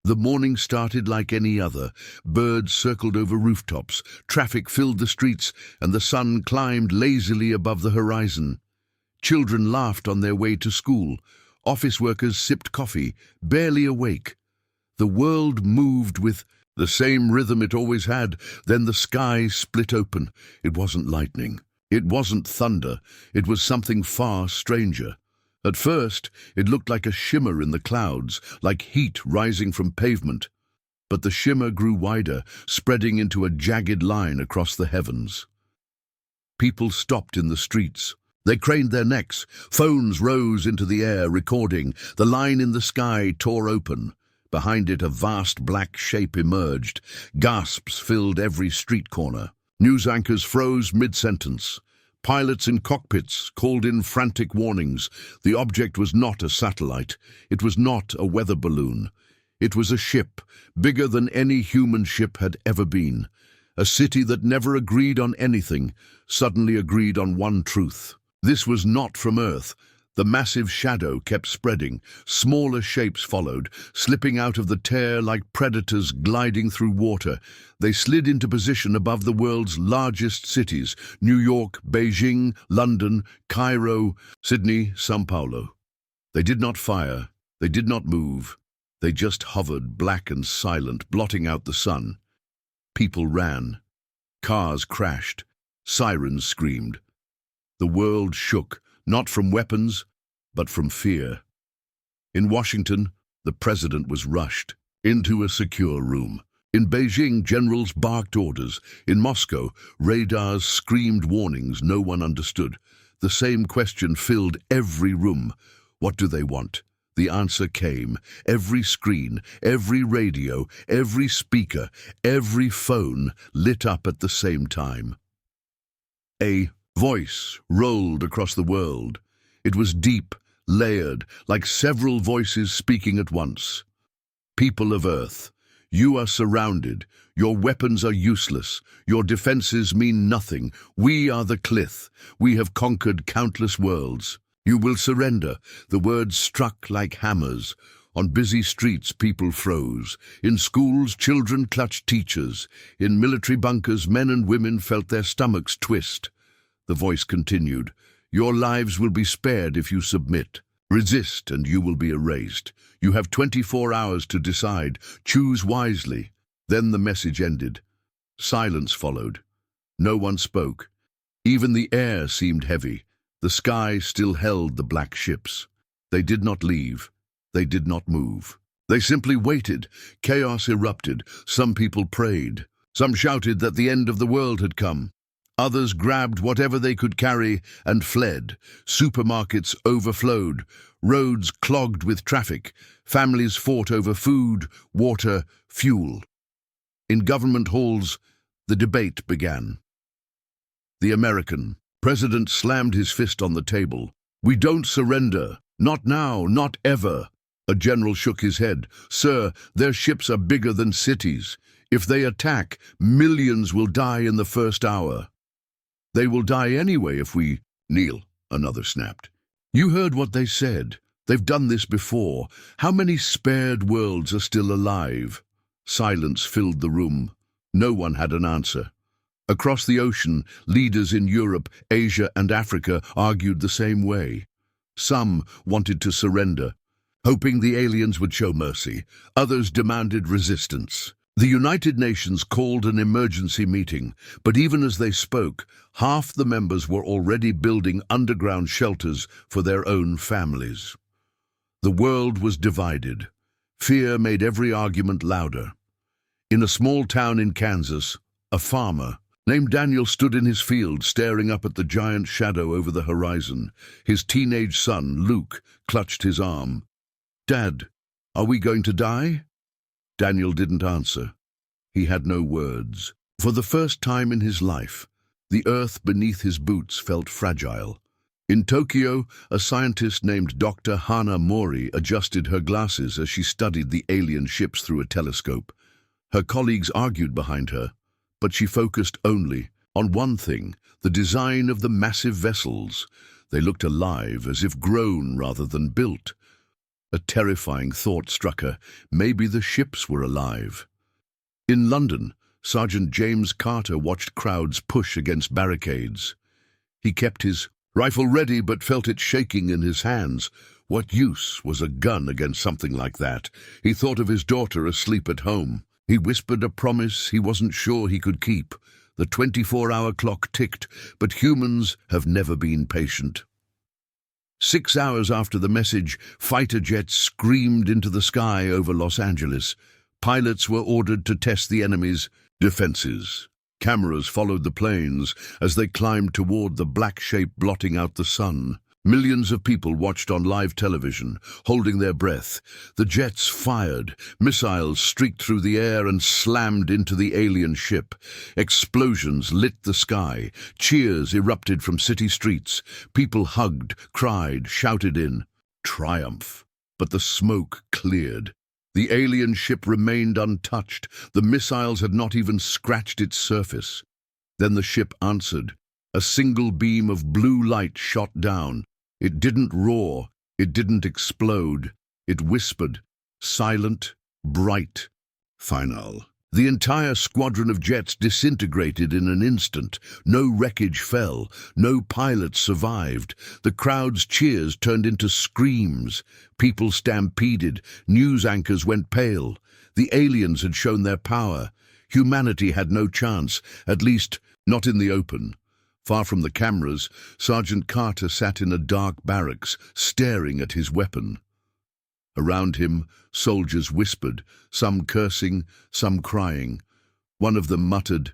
The morning started like any other. Birds circled over rooftops, traffic filled the streets, and the sun climbed lazily above the horizon. Children laughed on their way to school. Office workers sipped coffee, barely awake. The world moved with the same rhythm it always had. Then the sky split open. It wasn't lightning. It wasn't thunder. It was something far stranger. At first, it looked like a shimmer in the clouds, like heat rising from pavement. But the shimmer grew wider, spreading into a jagged line across the heavens. People stopped in the streets. They craned their necks. Phones rose into the air, recording. The line in the sky tore open. Behind it, a vast black shape emerged. Gasps filled every street corner. News anchors froze mid-sentence. Pilots in cockpits called in frantic warnings. The object was not a satellite. It was not a weather balloon. It was a ship, bigger than any human ship had ever been. A city that never agreed on anything, suddenly agreed on one truth. This was not from Earth. The massive shadow kept spreading. Smaller shapes followed, slipping out of the tear like predators gliding through water. They slid into position above the world's largest cities: New York, Beijing, London, Cairo, Sydney, São Paulo. They did not fire. They did not move. They just hovered, black and silent, blotting out the sun. People ran. Cars crashed. Sirens screamed. The world shook, not from weapons, but from fear. In Washington, the president was rushed into a secure room. In Beijing, generals barked orders. In Moscow, radars screamed warnings no one understood. The same question filled every room. What do they want? The answer came. Every screen, every radio, every speaker, every phone lit up at the same time. A voice rolled across the world. It was deep, layered, like several voices speaking at once. People of Earth, you are surrounded. Your weapons are useless. Your defenses mean nothing. We are the Klyth. We have conquered countless worlds. You will surrender. The words struck like hammers. On busy streets, people froze. In schools, children clutched teachers. In military bunkers, men and women felt their stomachs twist. The voice continued. Your lives will be spared if you submit. Resist and you will be erased. You have 24 hours to decide. Choose wisely. Then the message ended. Silence followed. No one spoke. Even the air seemed heavy. The sky still held the black ships. They did not leave. They did not move. They simply waited. Chaos erupted. Some people prayed. Some shouted that the end of the world had come. Others grabbed whatever they could carry and fled. Supermarkets overflowed. Roads clogged with traffic. Families fought over food, water, fuel. In government halls, the debate began. The American president slammed his fist on the table. We don't surrender. Not now, not ever. A general shook his head. Sir, their ships are bigger than cities. If they attack, millions will die in the first hour. They will die anyway if we kneel, another snapped. You heard what they said. They've done this before. How many spared worlds are still alive? Silence filled the room. No one had an answer. Across the ocean, leaders in Europe, Asia, and Africa argued the same way. Some wanted to surrender, hoping the aliens would show mercy. Others demanded resistance. The United Nations called an emergency meeting, but even as they spoke, half the members were already building underground shelters for their own families. The world was divided. Fear made every argument louder. In a small town in Kansas, a farmer named Daniel stood in his field, staring up at the giant shadow over the horizon. His teenage son, Luke, clutched his arm. Dad, are we going to die? Daniel didn't answer. He had no words. For the first time in his life, the earth beneath his boots felt fragile. In Tokyo, a scientist named Dr. Hana Mori adjusted her glasses as she studied the alien ships through a telescope. Her colleagues argued behind her, but she focused only on one thing, the design of the massive vessels. They looked alive, as if grown rather than built. A terrifying thought struck her. Maybe the ships were alive. In London, Sergeant James Carter watched crowds push against barricades. He kept his rifle ready but felt it shaking in his hands. What use was a gun against something like that? He thought of his daughter asleep at home. He whispered a promise he wasn't sure he could keep. The 24-hour clock ticked, but humans have never been patient. 6 hours after the message, fighter jets screamed into the sky over Los Angeles. Pilots were ordered to test the enemy's defenses. Cameras followed the planes as they climbed toward the black shape blotting out the sun. Millions of people watched on live television, holding their breath. The jets fired. Missiles streaked through the air and slammed into the alien ship. Explosions lit the sky. Cheers erupted from city streets. People hugged, cried, shouted in triumph. But the smoke cleared. The alien ship remained untouched. The missiles had not even scratched its surface. Then the ship answered. A single beam of blue light shot down. It didn't roar. It didn't explode. It whispered, silent, bright, final. The entire squadron of jets disintegrated in an instant. No wreckage fell. No pilots survived. The crowd's cheers turned into screams. People stampeded. News anchors went pale. The aliens had shown their power. Humanity had no chance, at least not in the open. Far from the cameras, Sergeant Carter sat in a dark barracks, staring at his weapon. Around him, soldiers whispered, some cursing, some crying. One of them muttered,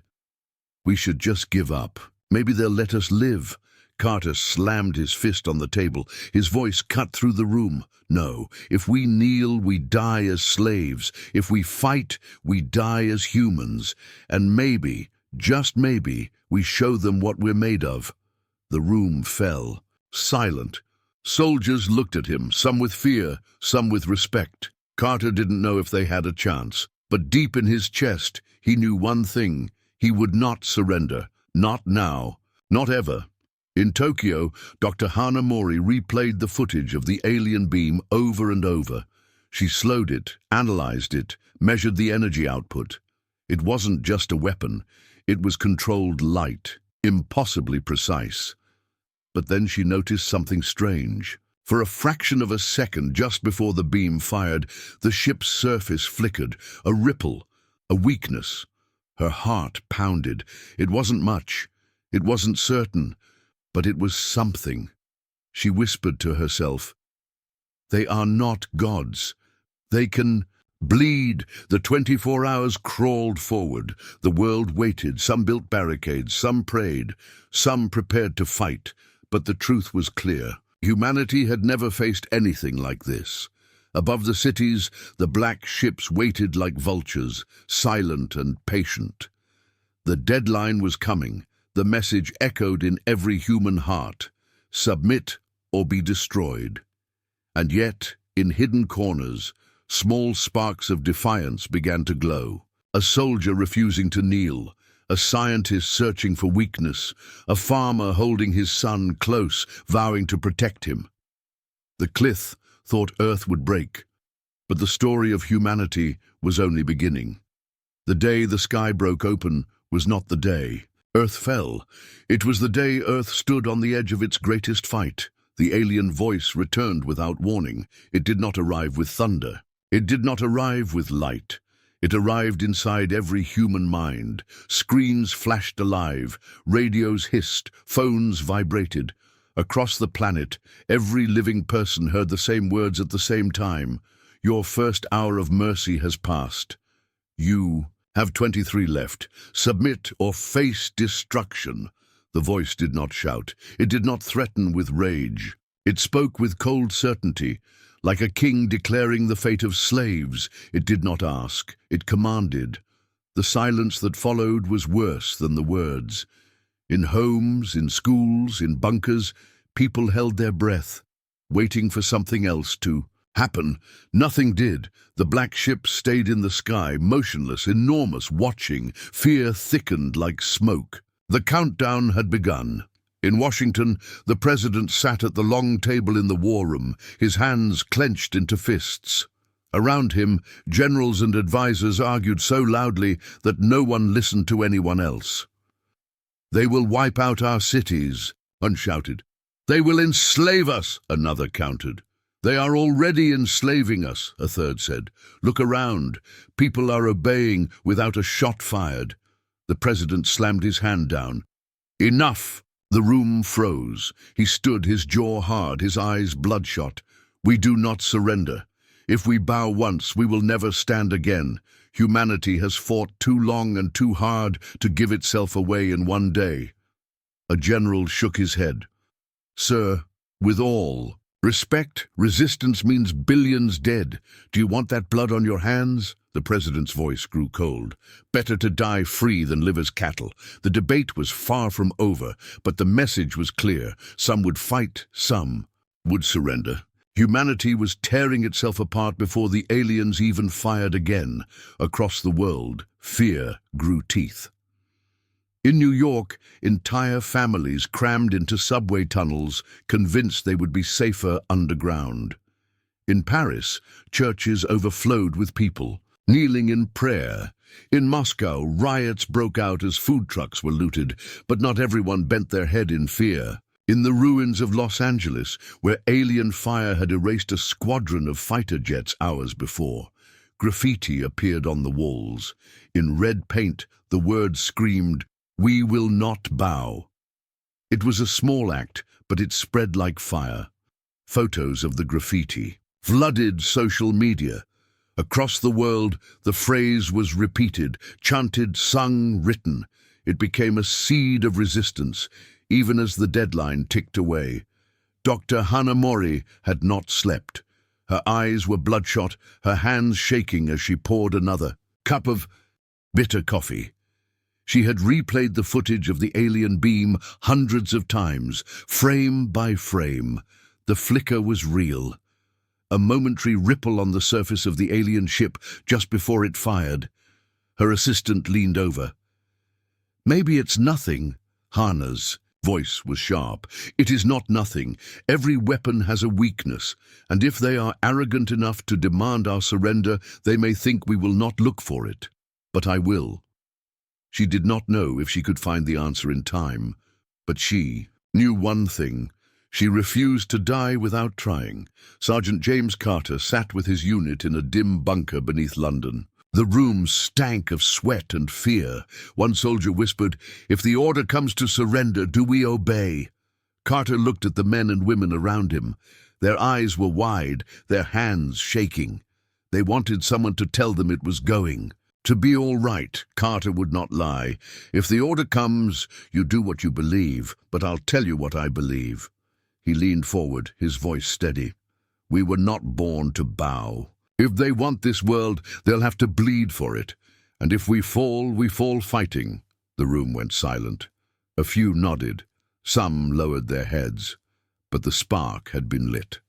"We should just give up. Maybe they'll let us live." Carter slammed his fist on the table. His voice cut through the room. "No, if we kneel, we die as slaves. If we fight, we die as humans. And maybe, just maybe, we show them what we're made of." The room fell, silent. Soldiers looked at him, some with fear, some with respect. Carter didn't know if they had a chance, but deep in his chest, he knew one thing: he would not surrender. Not now. Not ever. In Tokyo, Dr. Hana Mori replayed the footage of the alien beam over and over. She slowed it, analyzed it, measured the energy output. It wasn't just a weapon. It was controlled light, impossibly precise. But then she noticed something strange. For a fraction of a second just before the beam fired, the ship's surface flickered, a ripple, a weakness. Her heart pounded. It wasn't much. It wasn't certain. But it was something. She whispered to herself, "They are not gods. They can bleed." The 24 hours crawled forward. The world waited. Some built barricades, some prayed, some prepared to fight. But the truth was clear. Humanity had never faced anything like this. Above the cities, the black ships waited like vultures, silent and patient. The deadline was coming. The message echoed in every human heart: submit or be destroyed. And yet, in hidden corners, small sparks of defiance began to glow. A soldier refusing to kneel, a scientist searching for weakness, a farmer holding his son close, vowing to protect him. The Klyth thought Earth would break, but the story of humanity was only beginning. The day the sky broke open was not the day Earth fell. It was the day Earth stood on the edge of its greatest fight. The alien voice returned without warning. It did not arrive with thunder. It did not arrive with light. It arrived inside every human mind. Screens flashed alive, radios hissed, phones vibrated. Across the planet, every living person heard the same words at the same time. Your first hour of mercy has passed. You have 23 left. Submit or face destruction. The voice did not shout. It did not threaten with rage. It spoke with cold certainty, like a king declaring the fate of slaves. It did not ask. It commanded. The silence that followed was worse than the words. In homes, in schools, in bunkers, people held their breath, waiting for something else to happen. Nothing did. The black ship stayed in the sky, motionless, enormous, watching. Fear thickened like smoke. The countdown had begun. In Washington, the president sat at the long table in the war room, his hands clenched into fists. Around him, generals and advisors argued so loudly that no one listened to anyone else. "They will wipe out our cities," one shouted. "They will enslave us," another countered. "They are already enslaving us," a third said. "Look around. People are obeying without a shot fired." The president slammed his hand down. "Enough!" The room froze. He stood, his jaw hard, his eyes bloodshot. "We do not surrender. If we bow once, we will never stand again. Humanity has fought too long and too hard to give itself away in one day." A general shook his head. "Sir, with all respect, resistance means billions dead. Do you want that blood on your hands?" The president's voice grew cold. "Better to die free than live as cattle." The debate was far from over, but the message was clear. Some would fight, some would surrender. Humanity was tearing itself apart before the aliens even fired again. Across the world, fear grew teeth. In New York, entire families crammed into subway tunnels, convinced they would be safer underground. In Paris, churches overflowed with people, kneeling in prayer. In Moscow, riots broke out as food trucks were looted, but not everyone bent their head in fear. In the ruins of Los Angeles, where alien fire had erased a squadron of fighter jets hours before, graffiti appeared on the walls. In red paint, the words screamed, "We will not bow." It was a small act, but it spread like fire. Photos of the graffiti flooded social media. Across the world, the phrase was repeated, chanted, sung, written. It became a seed of resistance, even as the deadline ticked away. Dr. Hanamori had not slept. Her eyes were bloodshot, her hands shaking as she poured another cup of bitter coffee. She had replayed the footage of the alien beam hundreds of times, frame by frame. The flicker was real. A momentary ripple on the surface of the alien ship just before it fired. Her assistant leaned over. "Maybe it's nothing." Hana's voice was sharp. "It is not nothing. Every weapon has a weakness, and if they are arrogant enough to demand our surrender, they may think we will not look for it. But I will." She did not know if she could find the answer in time, but she knew one thing. She refused to die without trying. Sergeant James Carter sat with his unit in a dim bunker beneath London. The room stank of sweat and fear. One soldier whispered, "If the order comes to surrender, do we obey?" Carter looked at the men and women around him. Their eyes were wide, their hands shaking. They wanted someone to tell them it was going to be all right. Carter would not lie. "If the order comes, you do what you believe, but I'll tell you what I believe." He leaned forward, his voice steady. "We were not born to bow. If they want this world, they'll have to bleed for it. And if we fall fighting." The room went silent. A few nodded. Some lowered their heads. But the spark had been lit.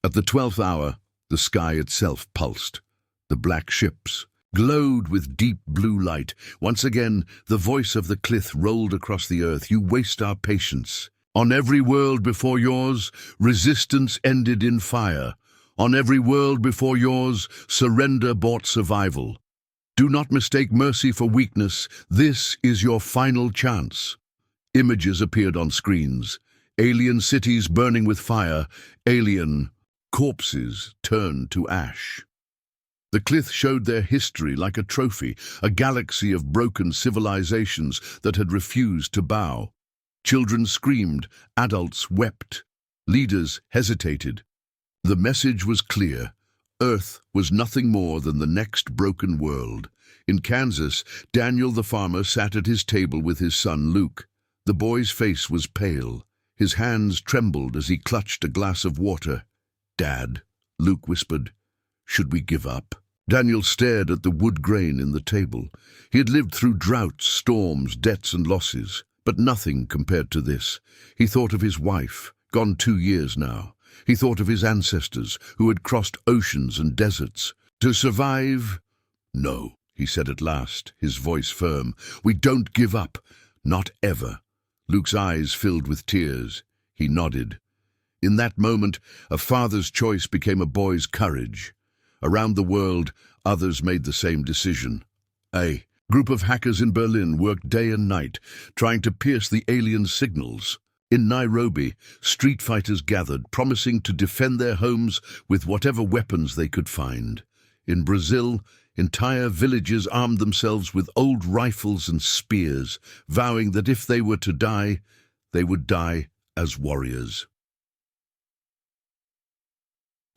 At the 12th hour, the sky itself pulsed. The black ships glowed with deep blue light. Once again, the voice of the Klyth rolled across the earth. "You waste our patience. On every world before yours, resistance ended in fire. On every world before yours, surrender bought survival. Do not mistake mercy for weakness. This is your final chance." Images appeared on screens. Alien cities burning with fire. Alien corpses turned to ash. The Klyth showed their history like a trophy, a galaxy of broken civilizations that had refused to bow. Children screamed, adults wept, leaders hesitated. The message was clear. Earth was nothing more than the next broken world. In Kansas, Daniel the farmer sat at his table with his son Luke. The boy's face was pale. His hands trembled as he clutched a glass of water. "Dad," Luke whispered, "should we give up?" Daniel stared at the wood grain in the table. He had lived through droughts, storms, debts and losses, but nothing compared to this. He thought of his wife, gone 2 years now. He thought of his ancestors, who had crossed oceans and deserts. To survive? "No," he said at last, his voice firm. "We don't give up. Not ever." Luke's eyes filled with tears. He nodded. In that moment, a father's choice became a boy's courage. Around the world, others made the same decision. A group of hackers in Berlin worked day and night, trying to pierce the alien signals. In Nairobi, street fighters gathered, promising to defend their homes with whatever weapons they could find. In Brazil, entire villages armed themselves with old rifles and spears, vowing that if they were to die, they would die as warriors.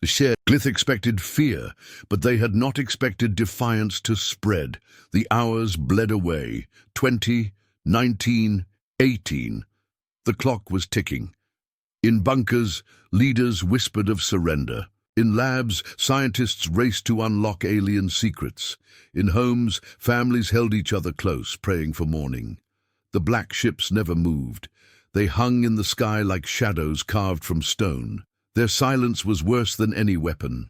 The Klyth expected fear, but they had not expected defiance to spread. The hours bled away. 20, 19, 18. The clock was ticking. In bunkers, leaders whispered of surrender. In labs, scientists raced to unlock alien secrets. In homes, families held each other close, praying for morning. The black ships never moved. They hung in the sky like shadows carved from stone. Their silence was worse than any weapon.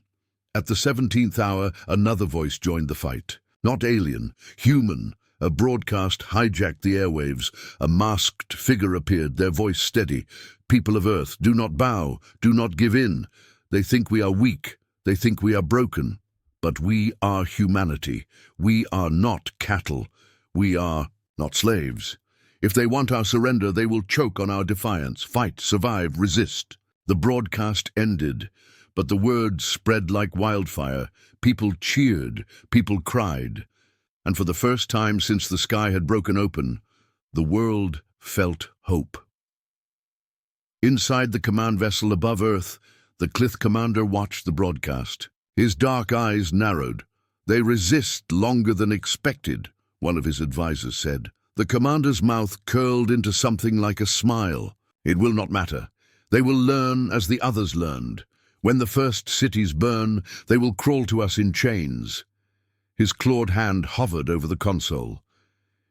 At the 17th hour, another voice joined the fight. Not alien, human. A broadcast hijacked the airwaves. A masked figure appeared, their voice steady. People of Earth, do not bow, do not give in. They think we are weak, they think we are broken. But we are humanity. We are not cattle. We are not slaves. If they want our surrender, they will choke on our defiance. Fight, survive, resist. The broadcast ended, but the words spread like wildfire. People cheered, people cried. And for the first time since the sky had broken open, the world felt hope. Inside the command vessel above Earth, the Klyth commander watched the broadcast. His dark eyes narrowed. They resist longer than expected, one of his advisors said. The commander's mouth curled into something like a smile. It will not matter. They will learn as the others learned. When the first cities burn, they will crawl to us in chains. His clawed hand hovered over the console.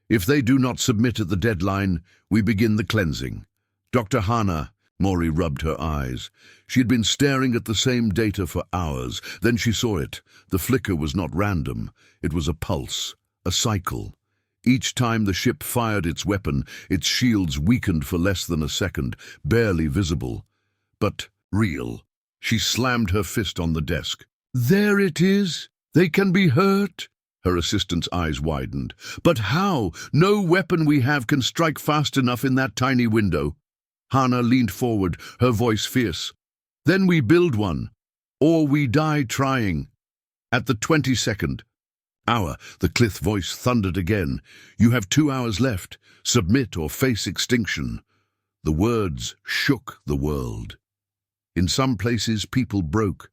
If they do not submit at the deadline, we begin the cleansing. Dr. Hannah, Maury rubbed her eyes. She had been staring at the same data for hours. Then she saw it. The flicker was not random. It was a pulse, a cycle. Each time the ship fired its weapon, its shields weakened for less than a second, barely visible. But real. She slammed her fist on the desk. There it is. They can be hurt. Her assistant's eyes widened. But how? No weapon we have can strike fast enough in that tiny window. Hannah leaned forward, her voice fierce. Then we build one. Or we die trying. At the 22nd hour, the Klyth voice thundered again. You have 2 hours left. Submit or face extinction. The words shook the world. In some places, people broke.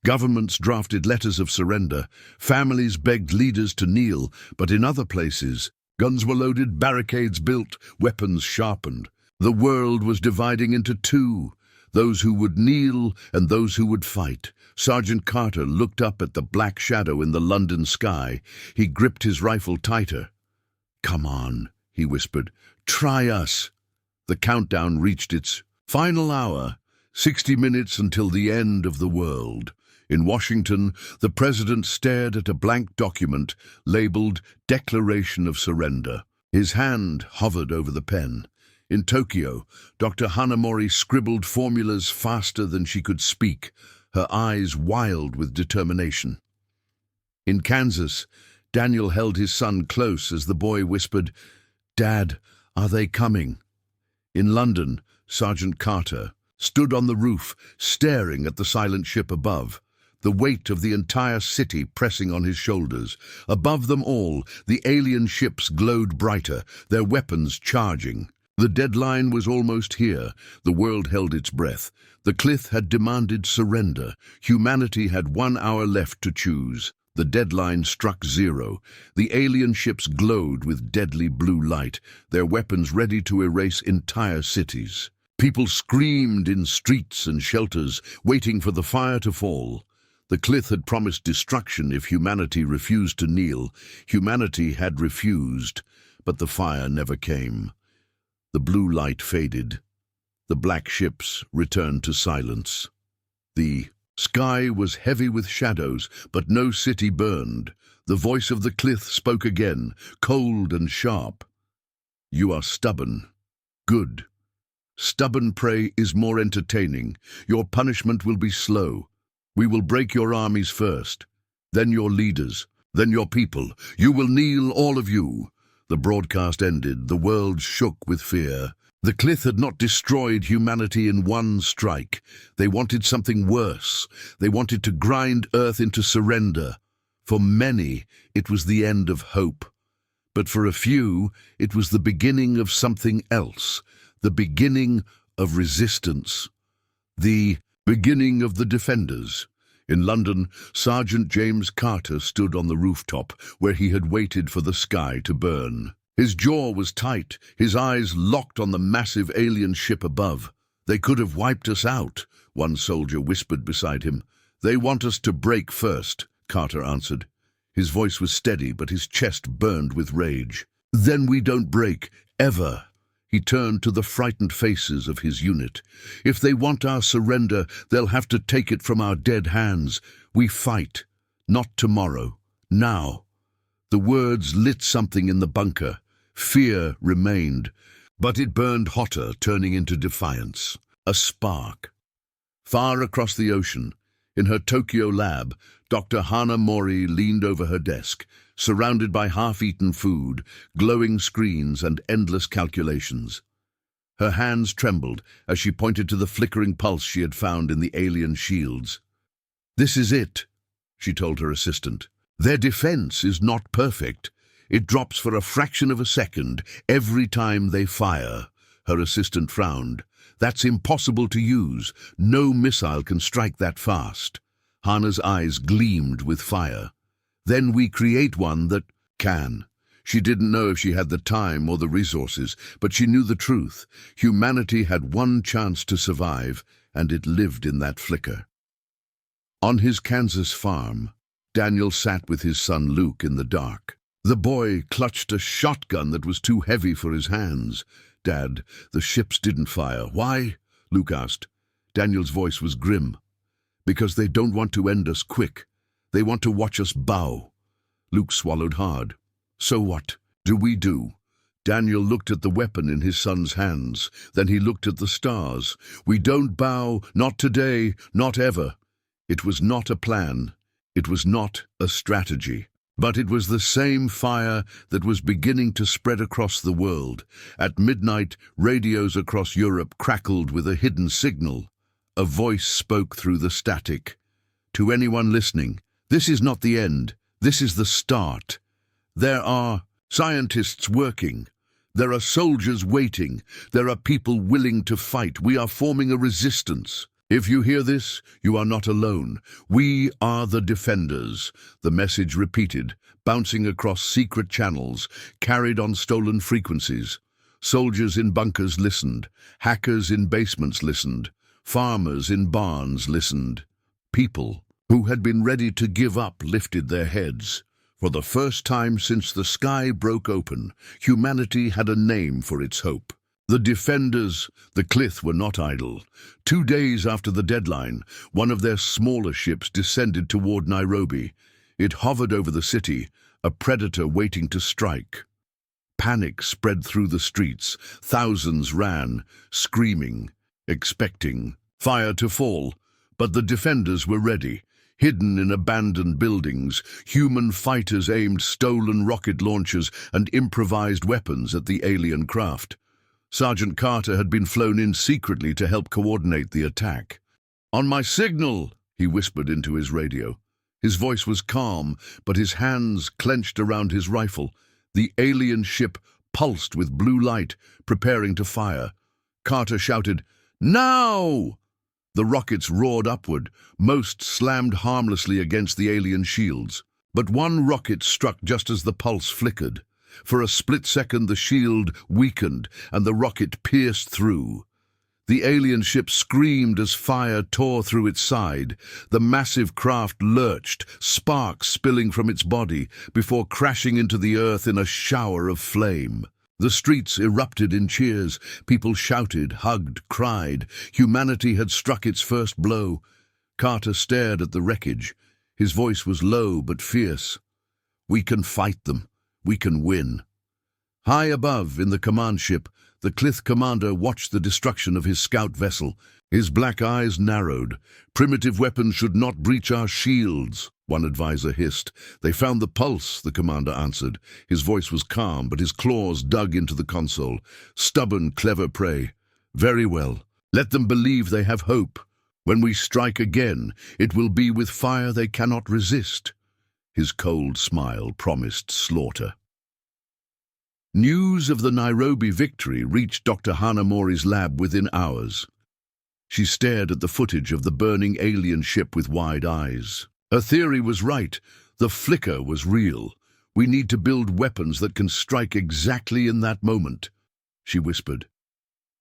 Governments drafted letters of surrender. Families begged leaders to kneel. But in other places, guns were loaded, barricades built, weapons sharpened. The world was dividing into two, those who would kneel and those who would fight. Sergeant Carter looked up at the black shadow in the London sky. He gripped his rifle tighter. Come on, he whispered. Try us. The countdown reached its final hour, 60 minutes until the end of the world. In Washington, the president stared at a blank document labeled Declaration of Surrender. His hand hovered over the pen. In Tokyo, Dr. Hanamori scribbled formulas faster than she could speak, her eyes wild with determination. In Kansas, Daniel held his son close as the boy whispered, Dad, are they coming? In London, Sergeant Carter stood on the roof, staring at the silent ship above, the weight of the entire city pressing on his shoulders. Above them all, the alien ships glowed brighter, their weapons charging. The deadline was almost here. The world held its breath. The Klyth had demanded surrender. Humanity had 1 hour left to choose. The deadline struck 0. The alien ships glowed with deadly blue light, their weapons ready to erase entire cities. People screamed in streets and shelters, waiting for the fire to fall. The Klyth had promised destruction if humanity refused to kneel. Humanity had refused, but the fire never came. The blue light faded. The black ships returned to silence. The sky was heavy with shadows, but no city burned. The voice of the Klyth spoke again, cold and sharp. You are stubborn. Good. Stubborn prey is more entertaining. Your punishment will be slow. We will break your armies first, then your leaders, then your people. You will kneel, all of you. The broadcast ended. The world shook with fear. The Klyth had not destroyed humanity in one strike. They wanted something worse. They wanted to grind Earth into surrender. For many, it was the end of hope. But for a few, it was the beginning of something else. The beginning of resistance. The beginning of the Defenders. In London, Sergeant James Carter stood on the rooftop where he had waited for the sky to burn. His jaw was tight, his eyes locked on the massive alien ship above. "They could have wiped us out," one soldier whispered beside him. "They want us to break first," Carter answered. His voice was steady, but his chest burned with rage. "Then we don't break, ever." He turned to the frightened faces of his unit. "If they want our surrender, they'll have to take it from our dead hands. We fight. Not tomorrow. Now." The words lit something in the bunker. Fear remained, but it burned hotter, turning into defiance. A spark. Far across the ocean, in her Tokyo lab, Dr. Hana Mori leaned over her desk, surrounded by half-eaten food, glowing screens, and endless calculations. Her hands trembled as she pointed to the flickering pulse she had found in the alien shields. "This is it," she told her assistant. "Their defense is not perfect. It drops for a fraction of a second every time they fire." Her assistant frowned. "That's impossible to use. No missile can strike that fast." Hana's eyes gleamed with fire. "Then we create one that can." She didn't know if she had the time or the resources, but she knew the truth. Humanity had one chance to survive, and it lived in that flicker. On his Kansas farm, Daniel sat with his son Luke in the dark. The boy clutched a shotgun that was too heavy for his hands. "Dad, the ships didn't fire. Why?" Luke asked. Daniel's voice was grim. "Because they don't want to end us quick. They want to watch us bow." Luke swallowed hard. "So what do we do?" Daniel looked at the weapon in his son's hands. Then he looked at the stars. "We don't bow, not today, not ever." It was not a plan. It was not a strategy. But it was the same fire that was beginning to spread across the world. At midnight, radios across Europe crackled with a hidden signal. A voice spoke through the static. "To anyone listening, this is not the end. This is the start. There are scientists working. There are soldiers waiting. There are people willing to fight. We are forming a resistance. If you hear this, you are not alone. We are the Defenders." The message repeated, bouncing across secret channels, carried on stolen frequencies. Soldiers in bunkers listened. Hackers in basements listened. Farmers in barns listened. People who had been ready to give up lifted their heads. For the first time since the sky broke open, humanity had a name for its hope. The Defenders, the Klyth, were not idle. 2 days after the deadline, one of their smaller ships descended toward Nairobi. It hovered over the city, a predator waiting to strike. Panic spread through the streets. Thousands ran, screaming, expecting fire to fall. But the Defenders were ready. Hidden in abandoned buildings, human fighters aimed stolen rocket launchers and improvised weapons at the alien craft. Sergeant Carter had been flown in secretly to help coordinate the attack. "On my signal," he whispered into his radio. His voice was calm, but his hands clenched around his rifle. The alien ship pulsed with blue light, preparing to fire. Carter shouted, "Now!" The rockets roared upward. Most slammed harmlessly against the alien shields. But one rocket struck just as the pulse flickered. For a split second the shield weakened and the rocket pierced through. The alien ship screamed as fire tore through its side. The massive craft lurched, sparks spilling from its body, before crashing into the earth in a shower of flame. The streets erupted in cheers. People shouted, hugged, cried. Humanity had struck its first blow. Carter stared at the wreckage. His voice was low but fierce. "We can fight them. We can win." High above, in the command ship, the Klyth commander watched the destruction of his scout vessel. His black eyes narrowed. "Primitive weapons should not breach our shields," one advisor hissed. "They found the pulse," the commander answered. His voice was calm, but his claws dug into the console. "Stubborn, clever prey. Very well. Let them believe they have hope. When we strike again, it will be with fire they cannot resist." His cold smile promised slaughter. News of the Nairobi victory reached Dr. Hanamori's lab within hours. She stared at the footage of the burning alien ship with wide eyes. Her theory was right. The flicker was real. "We need to build weapons that can strike exactly in that moment," she whispered.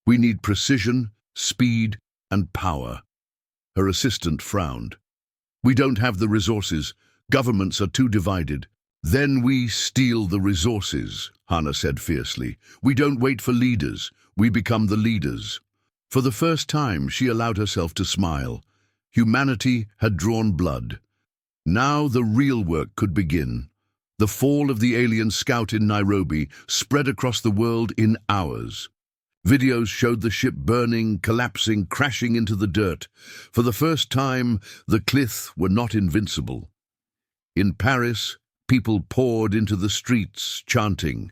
"We need precision, speed, and power." Her assistant frowned. "We don't have the resources. Governments are too divided." "Then we steal the resources," Hannah said fiercely. "We don't wait for leaders. We become the leaders." For the first time, she allowed herself to smile. Humanity had drawn blood. Now the real work could begin. The fall of the alien scout in Nairobi spread across the world in hours. Videos showed the ship burning, collapsing, crashing into the dirt. For the first time, the Klyth were not invincible. In Paris, people poured into the streets, chanting.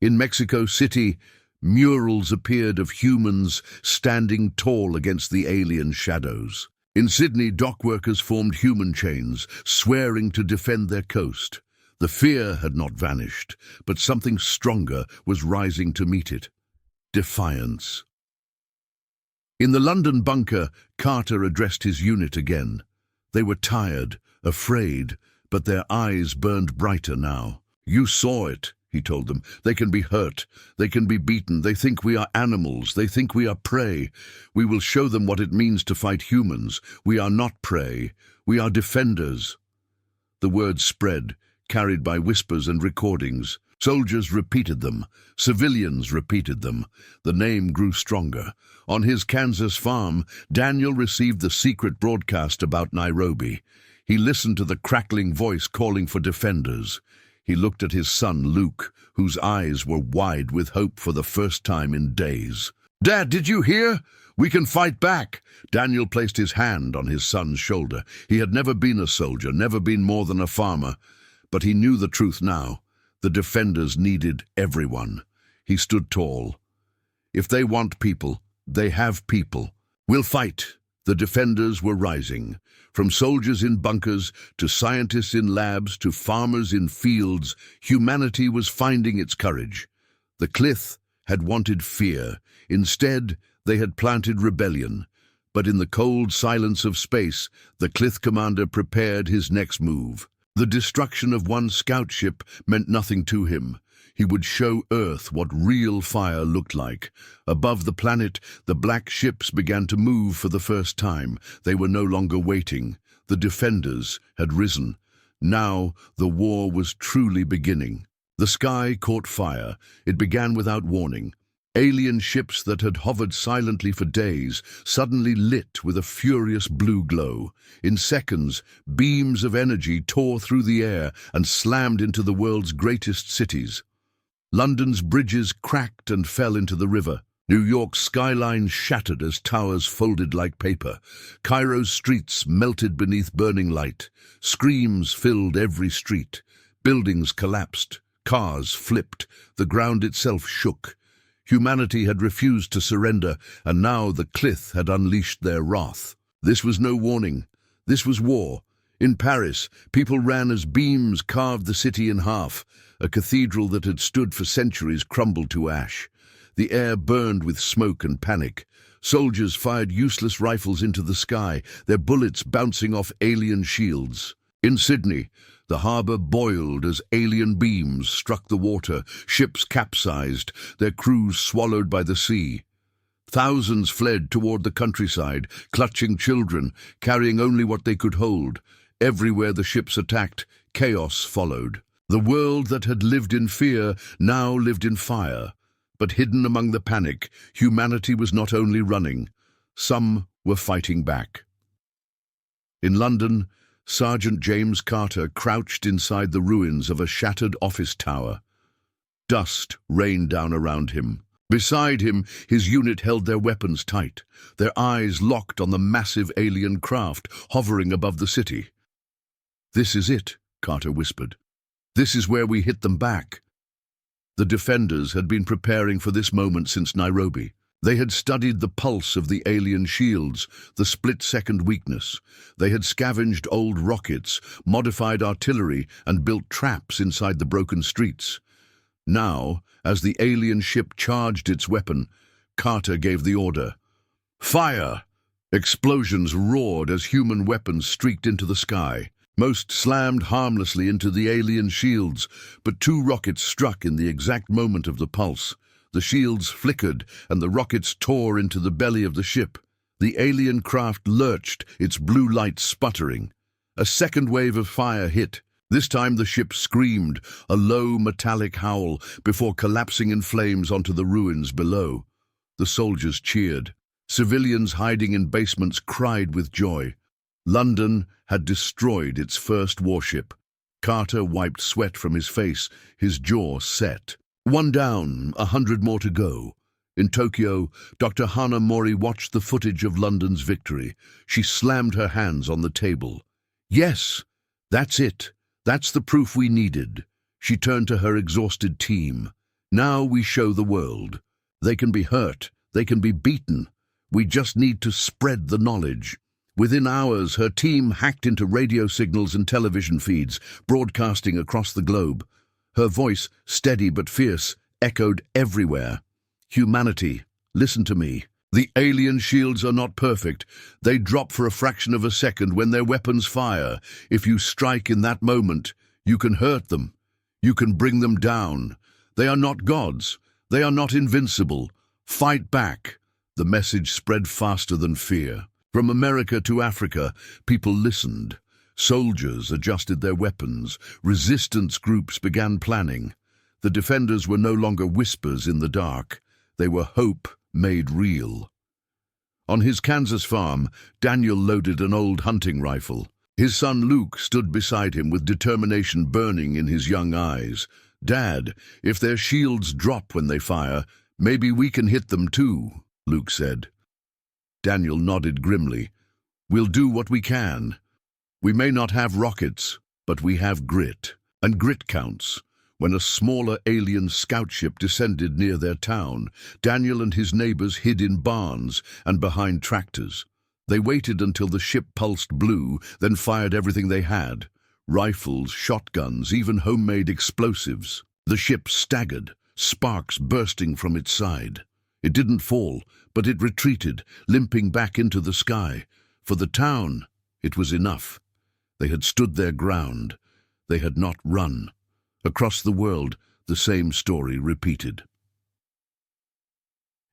In Mexico City, murals appeared of humans standing tall against the alien shadows. In Sydney, dockworkers formed human chains, swearing to defend their coast. The fear had not vanished, but something stronger was rising to meet it. Defiance. In the London bunker, Carter addressed his unit again. They were tired, afraid, but their eyes burned brighter now. "You saw it," he told them. "They can be hurt. They can be beaten. They think we are animals. They think we are prey. We will show them what it means to fight humans. We are not prey. We are defenders." The words spread, carried by whispers and recordings. Soldiers repeated them. Civilians repeated them. The name grew stronger. On his Kansas farm, Daniel received the secret broadcast about Nairobi. He listened to the crackling voice calling for defenders. He looked at his son, Luke, whose eyes were wide with hope for the first time in days. "Dad, did you hear? We can fight back." Daniel placed his hand on his son's shoulder. He had never been a soldier, never been more than a farmer. But he knew the truth now. The defenders needed everyone. He stood tall. "If they want people, they have people. We'll fight." The defenders were rising. From soldiers in bunkers, to scientists in labs, to farmers in fields, humanity was finding its courage. The Klyth had wanted fear. Instead, they had planted rebellion. But in the cold silence of space, the Klyth commander prepared his next move. The destruction of one scout ship meant nothing to him. He would show Earth what real fire looked like. Above the planet, the black ships began to move for the first time. They were no longer waiting. The defenders had risen. Now the war was truly beginning. The sky caught fire. It began without warning. Alien ships that had hovered silently for days suddenly lit with a furious blue glow. In seconds, beams of energy tore through the air and slammed into the world's greatest cities. London's bridges cracked and fell into the river. New York's skyline shattered as towers folded like paper. Cairo's streets melted beneath burning light. Screams filled every street. Buildings collapsed. Cars flipped. The ground itself shook. Humanity had refused to surrender, and now the Klyth had unleashed their wrath. This was no warning. This was war. In Paris, people ran as beams carved the city in half. A cathedral that had stood for centuries crumbled to ash. The air burned with smoke and panic. Soldiers fired useless rifles into the sky, their bullets bouncing off alien shields. In Sydney, the harbour boiled as alien beams struck the water. Ships capsized, their crews swallowed by the sea. Thousands fled toward the countryside, clutching children, carrying only what they could hold. Everywhere the ships attacked, chaos followed. The world that had lived in fear now lived in fire. But hidden among the panic, humanity was not only running. Some were fighting back. In London, Sergeant James Carter crouched inside the ruins of a shattered office tower. Dust rained down around him. Beside him, his unit held their weapons tight, their eyes locked on the massive alien craft hovering above the city. "This is it," Carter whispered. "This is where we hit them back." The defenders had been preparing for this moment since Nairobi. They had studied the pulse of the alien shields, the split-second weakness. They had scavenged old rockets, modified artillery, and built traps inside the broken streets. Now, as the alien ship charged its weapon, Carter gave the order. "Fire!" Explosions roared as human weapons streaked into the sky. Most slammed harmlessly into the alien shields, but 2 rockets struck in the exact moment of the pulse. The shields flickered, and the rockets tore into the belly of the ship. The alien craft lurched, its blue light sputtering. A second wave of fire hit. This time the ship screamed, a low metallic howl, before collapsing in flames onto the ruins below. The soldiers cheered. Civilians hiding in basements cried with joy. London had destroyed its first warship. Carter wiped sweat from his face, his jaw set. 1 down, 100 more to go. In Tokyo, Dr. Hana Mori watched the footage of London's victory. She slammed her hands on the table. "Yes, that's it. That's the proof we needed." She turned to her exhausted team. "Now we show the world. They can be hurt. They can be beaten. We just need to spread the knowledge." Within hours, her team hacked into radio signals and television feeds, broadcasting across the globe. Her voice, steady but fierce, echoed everywhere. "Humanity, listen to me. The alien shields are not perfect. They drop for a fraction of a second when their weapons fire. If you strike in that moment, you can hurt them. You can bring them down. They are not gods. They are not invincible. Fight back." The message spread faster than fear. From America to Africa, people listened. Soldiers adjusted their weapons. Resistance groups began planning. The defenders were no longer whispers in the dark. They were hope made real. On his Kansas farm, Daniel loaded an old hunting rifle. His son Luke stood beside him with determination burning in his young eyes. "Dad, if their shields drop when they fire, maybe we can hit them too," Luke said. Daniel nodded grimly. "We'll do what we can. We may not have rockets, but we have grit. And grit counts." When a smaller alien scout ship descended near their town, Daniel and his neighbors hid in barns and behind tractors. They waited until the ship pulsed blue, then fired everything they had. Rifles, shotguns, even homemade explosives. The ship staggered, sparks bursting from its side. It didn't fall, but it retreated, limping back into the sky. For the town, it was enough. They had stood their ground. They had not run. Across the world, the same story repeated.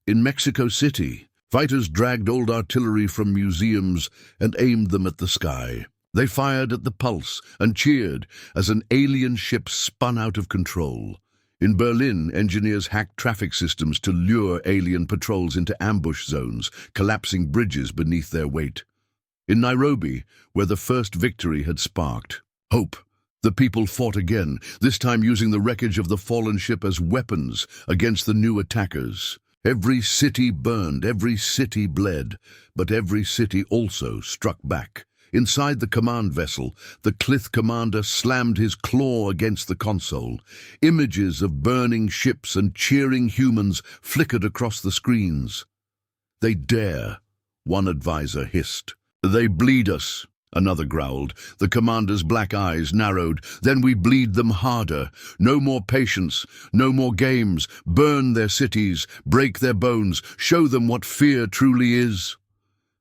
In Mexico City, fighters dragged old artillery from museums and aimed them at the sky. They fired at the pulse and cheered as an alien ship spun out of control. In Berlin, engineers hacked traffic systems to lure alien patrols into ambush zones, collapsing bridges beneath their weight. In Nairobi, where the first victory had sparked hope, the people fought again, this time using the wreckage of the fallen ship as weapons against the new attackers. Every city burned, every city bled, but every city also struck back. Inside the command vessel, the Klyth commander slammed his claw against the console. Images of burning ships and cheering humans flickered across the screens. "They dare," one advisor hissed. "They bleed us," another growled. The commander's black eyes narrowed. "Then we bleed them harder. No more patience, no more games. Burn their cities, break their bones, show them what fear truly is."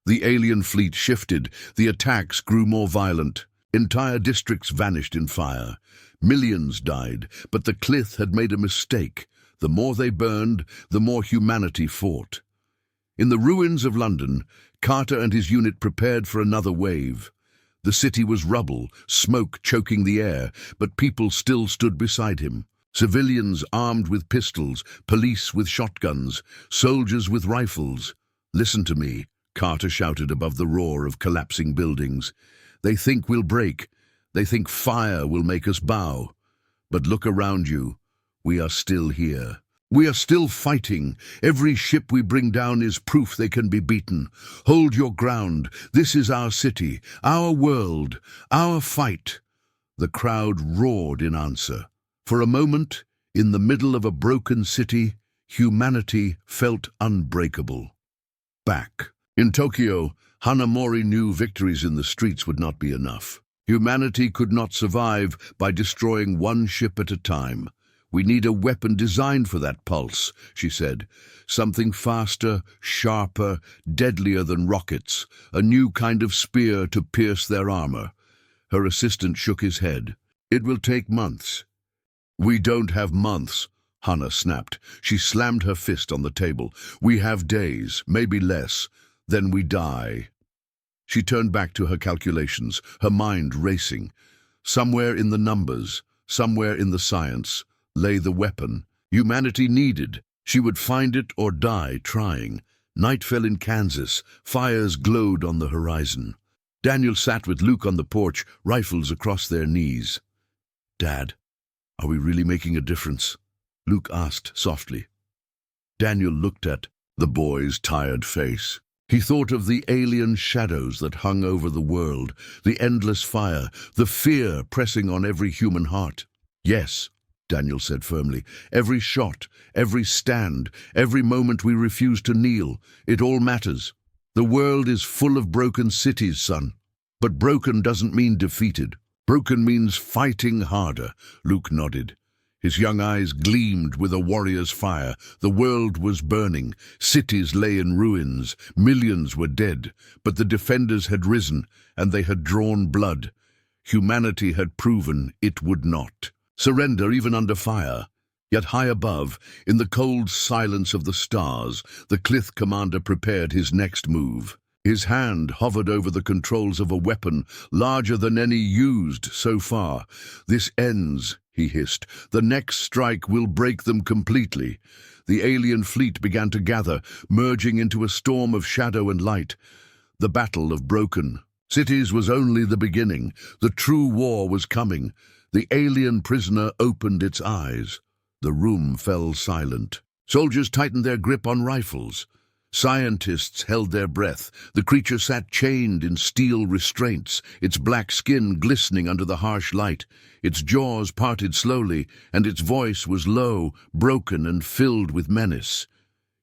The alien fleet shifted. The attacks grew more violent. Entire districts vanished in fire. Millions died, but the Klyth had made a mistake. The more they burned, the more humanity fought. In the ruins of London, Carter and his unit prepared for another wave. The city was rubble, smoke choking the air, but people still stood beside him. Civilians armed with pistols, police with shotguns, soldiers with rifles. "Listen to me," Carter shouted above the roar of collapsing buildings. "They think we'll break. They think fire will make us bow. But look around you. We are still here. We are still fighting. Every ship we bring down is proof they can be beaten. Hold your ground. This is our city, our world, our fight." The crowd roared in answer. For a moment, in the middle of a broken city, humanity felt unbreakable. Back. In Tokyo, Hanamori knew victories in the streets would not be enough. Humanity could not survive by destroying one ship at a time. "We need a weapon designed for that pulse," she said. "Something faster, sharper, deadlier than rockets. A new kind of spear to pierce their armor." Her assistant shook his head. "It will take months." "We don't have months," Hana snapped. She slammed her fist on the table. "We have days, maybe less. Then we die." She turned back to her calculations, her mind racing. Somewhere in the numbers, somewhere in the science, lay the weapon humanity needed. She would find it or die trying. Night fell in Kansas. Fires glowed on the horizon. Daniel sat with Luke on the porch, rifles across their knees. "Dad, are we really making a difference?" Luke asked softly. Daniel looked at the boy's tired face. He thought of the alien shadows that hung over the world, the endless fire, the fear pressing on every human heart. "Yes," Daniel said firmly. "Every shot, every stand, every moment we refuse to kneel, it all matters. The world is full of broken cities, son. But broken doesn't mean defeated. Broken means fighting harder." Luke nodded. His young eyes gleamed with a warrior's fire. The world was burning. Cities lay in ruins. Millions were dead. But the defenders had risen, and they had drawn blood. Humanity had proven it would not surrender even under fire. Yet high above, in the cold silence of the stars, the Klyth commander prepared his next move. His hand hovered over the controls of a weapon larger than any used so far. "This ends," he hissed. "The next strike will break them completely." The alien fleet began to gather, merging into a storm of shadow and light. The battle of broken cities was only the beginning. The true war was coming. The alien prisoner opened its eyes. The room fell silent. Soldiers tightened their grip on rifles. Scientists held their breath. The creature sat chained in steel restraints, its black skin glistening under the harsh light. Its jaws parted slowly, and its voice was low, broken, and filled with menace.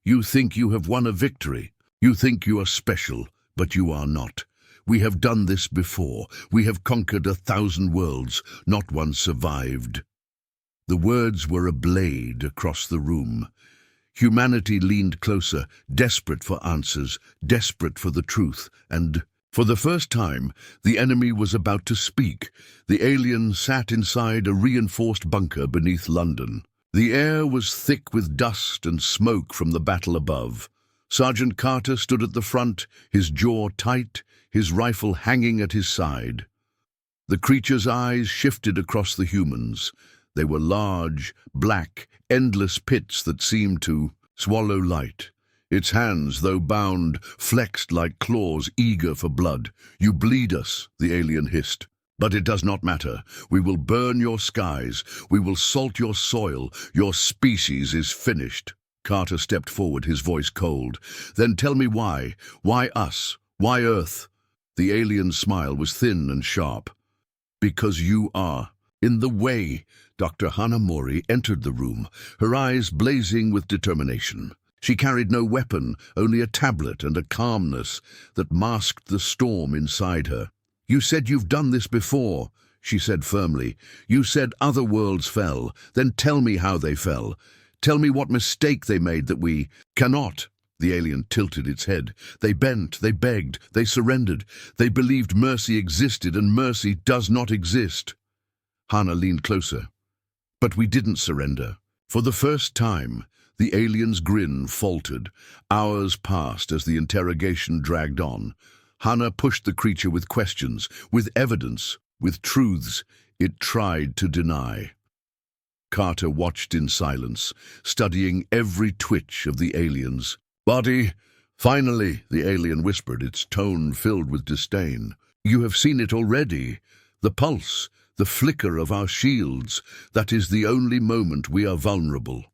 "You think you have won a victory. You think you are special, but you are not. We have done this before. We have conquered 1,000 worlds. Not one survived." The words were a blade across the room. Humanity leaned closer, desperate for answers, desperate for the truth, and for the first time, the enemy was about to speak. The alien sat inside a reinforced bunker beneath London. The air was thick with dust and smoke from the battle above. Sergeant Carter stood at the front, his jaw tight, his rifle hanging at his side. The creature's eyes shifted across the humans. They were large, black, endless pits that seemed to swallow light. Its hands, though bound, flexed like claws eager for blood. "You bleed us," the alien hissed. "But it does not matter. We will burn your skies. We will salt your soil. Your species is finished." Carter stepped forward, his voice cold. "Then tell me why. Why us? Why Earth?" The alien's smile was thin and sharp. "Because you are in the way." Dr. Hanamori entered the room, her eyes blazing with determination. She carried no weapon, only a tablet and a calmness that masked the storm inside her. "You said you've done this before," she said firmly. "You said other worlds fell. Then tell me how they fell. Tell me what mistake they made that we cannot." The alien tilted its head. "They bent, they begged, they surrendered. They believed mercy existed, and mercy does not exist." Hana leaned closer. "But we didn't surrender." For the first time, the alien's grin faltered. Hours passed as the interrogation dragged on. Hana pushed the creature with questions, with evidence, with truths it tried to deny. Carter watched in silence, studying every twitch of the alien's body. "Finally," the alien whispered, its tone filled with disdain. "You have seen it already. The pulse, The flicker of our shields, that is the only moment we are vulnerable.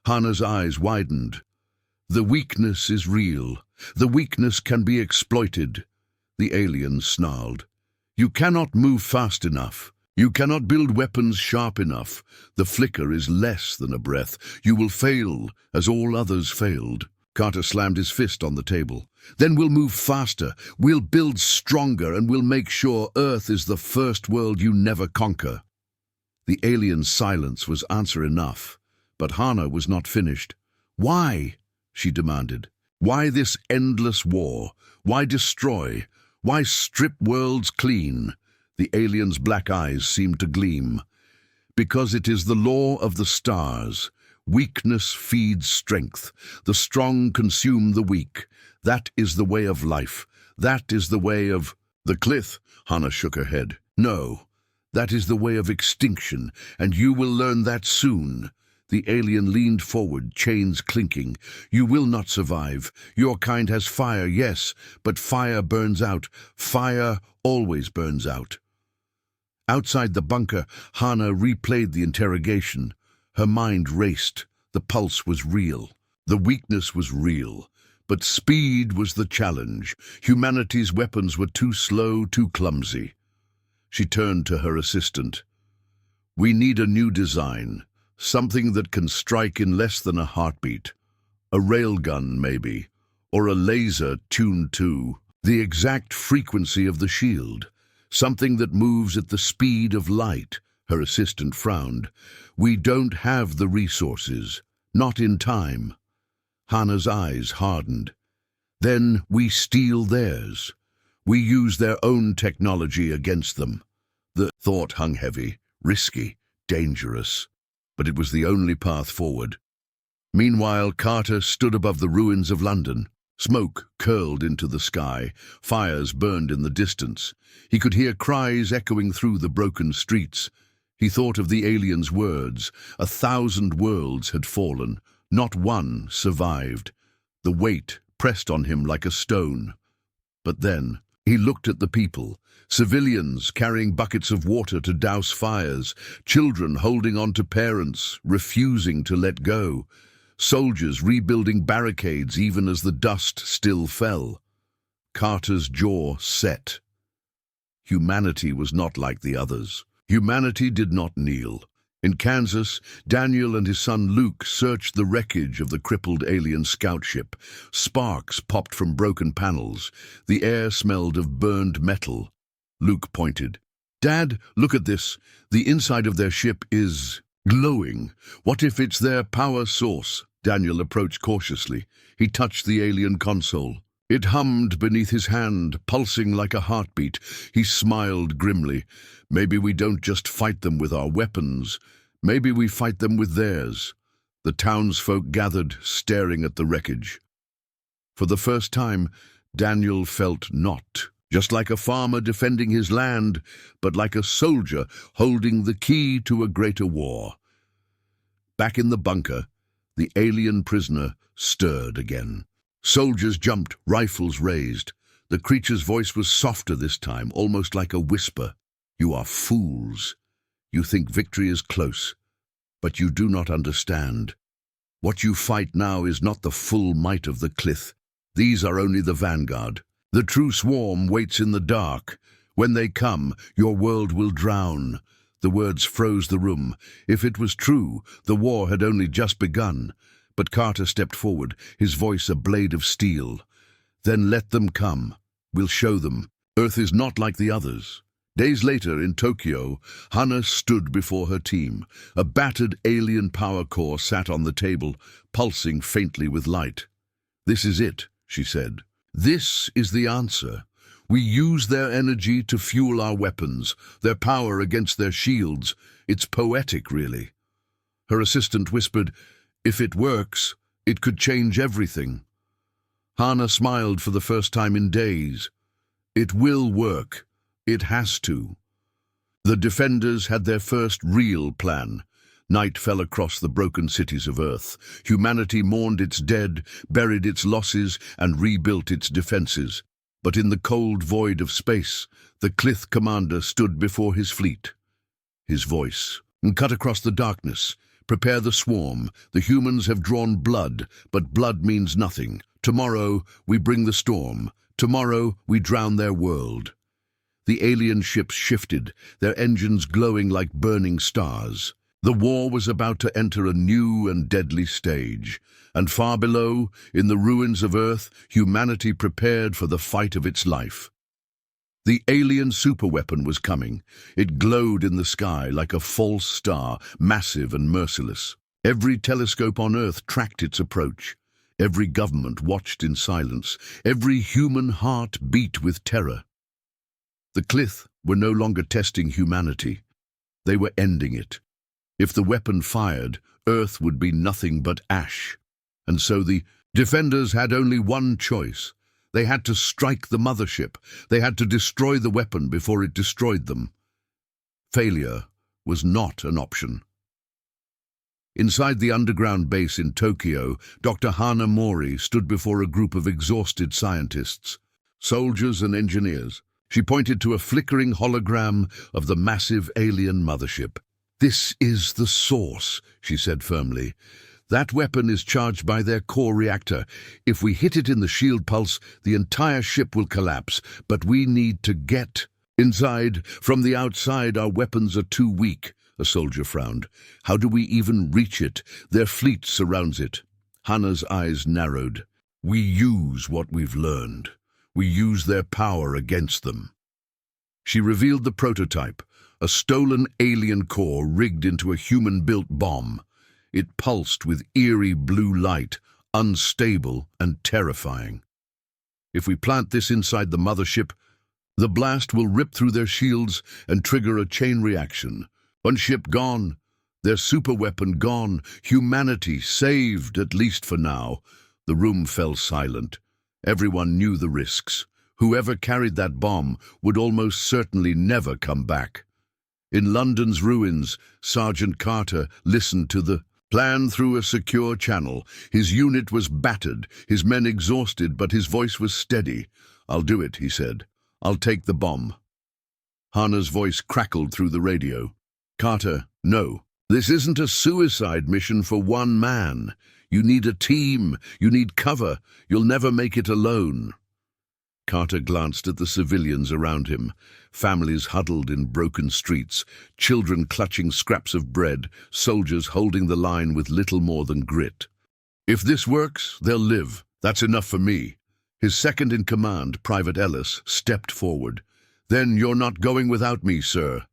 Hana's eyes widened. The weakness is real. The weakness can be exploited. The alien snarled. You cannot move fast enough. You cannot build weapons sharp enough. The flicker is less than a breath. You will fail, as all others failed. Carter slammed his fist on the table. Then we'll move faster. We'll build stronger, and we'll make sure Earth is the first world you never conquer. The alien's silence was answer enough, but Hana was not finished. Why? She demanded. Why this endless war? Why destroy? Why strip worlds clean? The alien's black eyes seemed to gleam. Because it is the law of the stars. Weakness feeds strength. The strong consume the weak. That is the way of life. That is the way of... The Klyth, Hana shook her head. No, that is the way of extinction, and you will learn that soon. The alien leaned forward, chains clinking. You will not survive. Your kind has fire, yes, but fire burns out. Fire always burns out. Outside the bunker, Hana replayed the interrogation. Her mind raced. The pulse was real. The weakness was real. But speed was the challenge. Humanity's weapons were too slow, too clumsy. She turned to her assistant. We need a new design. Something that can strike in less than a heartbeat. A railgun, maybe. Or a laser tuned to the exact frequency of the shield. Something that moves at the speed of light. Her assistant frowned. We don't have the resources. Not in time. Hana's eyes hardened. Then we steal theirs. We use their own technology against them. The thought hung heavy, risky, dangerous. But it was the only path forward. Meanwhile, Carter stood above the ruins of London. Smoke curled into the sky. Fires burned in the distance. He could hear cries echoing through the broken streets. He thought of the alien's words. 1,000 worlds had fallen. Not one survived. The weight pressed on him like a stone. But then he looked at the people. Civilians carrying buckets of water to douse fires. Children holding on to parents, refusing to let go. Soldiers rebuilding barricades even as the dust still fell. Carter's jaw set. Humanity was not like the others. Humanity did not kneel. In Kansas, Daniel and his son Luke searched the wreckage of the crippled alien scout ship. Sparks popped from broken panels. The air smelled of burned metal. Luke pointed. Dad, look at this. The inside of their ship is glowing. What if it's their power source? Daniel approached cautiously. He touched the alien console. It hummed beneath his hand, pulsing like a heartbeat. He smiled grimly. Maybe we don't just fight them with our weapons. Maybe we fight them with theirs. The townsfolk gathered, staring at the wreckage. For the first time, Daniel felt not just like a farmer defending his land, but like a soldier holding the key to a greater war. Back in the bunker, the alien prisoner stirred again. Soldiers jumped, rifles raised. The creature's voice was softer this time, almost like a whisper. You are fools. You think victory is close, but you do not understand. What you fight now is not the full might of the Klyth. These are only the vanguard. The true swarm waits in the dark. When they come, your world will drown. The words froze the room. If it was true, the war had only just begun. But Carter stepped forward, his voice a blade of steel. Then let them come. We'll show them. Earth is not like the others. Days later, in Tokyo, Hana stood before her team. A battered alien power core sat on the table, pulsing faintly with light. This is it, she said. This is the answer. We use their energy to fuel our weapons, their power against their shields. It's poetic, really. Her assistant whispered, if it works, it could change everything. Hana smiled for the first time in days. It will work. It has to. The defenders had their first real plan. Night fell across the broken cities of Earth. Humanity mourned its dead, buried its losses, and rebuilt its defenses. But in the cold void of space, the Klyth commander stood before his fleet. His voice cut across the darkness. Prepare the swarm. The humans have drawn blood, but blood means nothing. Tomorrow we bring the storm. Tomorrow we drown their world. The alien ships shifted, their engines glowing like burning stars. The war was about to enter a new and deadly stage, and far below, in the ruins of Earth, humanity prepared for the fight of its life. The alien superweapon was coming. It glowed in the sky like a false star, massive and merciless. Every telescope on Earth tracked its approach. Every government watched in silence. Every human heart beat with terror. The Klyth were no longer testing humanity. They were ending it. If the weapon fired, Earth would be nothing but ash. And so the defenders had only one choice. They had to strike the mothership. They had to destroy the weapon before it destroyed them. Failure was not an option. Inside the underground base in Tokyo, Dr. Hana Mori stood before a group of exhausted scientists, soldiers and engineers. She pointed to a flickering hologram of the massive alien mothership. "This is the source," she said firmly. "That weapon is charged by their core reactor. If we hit it in the shield pulse, the entire ship will collapse. But we need to get inside. From the outside, our weapons are too weak." A soldier frowned. "How do we even reach it? Their fleet surrounds it." Hana's eyes narrowed. "We use what we've learned. We use their power against them." She revealed the prototype, a stolen alien core rigged into a human-built bomb. It pulsed with eerie blue light, unstable and terrifying. "If we plant this inside the mothership, the blast will rip through their shields and trigger a chain reaction. One ship gone, their superweapon gone, humanity saved, at least for now." The room fell silent. Everyone knew the risks. Whoever carried that bomb would almost certainly never come back. In London's ruins, Sergeant Carter listened to the plan through a secure channel. His unit was battered, his men exhausted, but his voice was steady. "I'll do it," he said. "I'll take the bomb." Hana's voice crackled through the radio. "Carter, no. This isn't a suicide mission for one man. You need a team. You need cover. You'll never make it alone." Carter glanced at the civilians around him, families huddled in broken streets, children clutching scraps of bread, soldiers holding the line with little more than grit. "If this works, they'll live. That's enough for me." His second-in-command, Private Ellis, stepped forward. "Then you're not going without me, sir."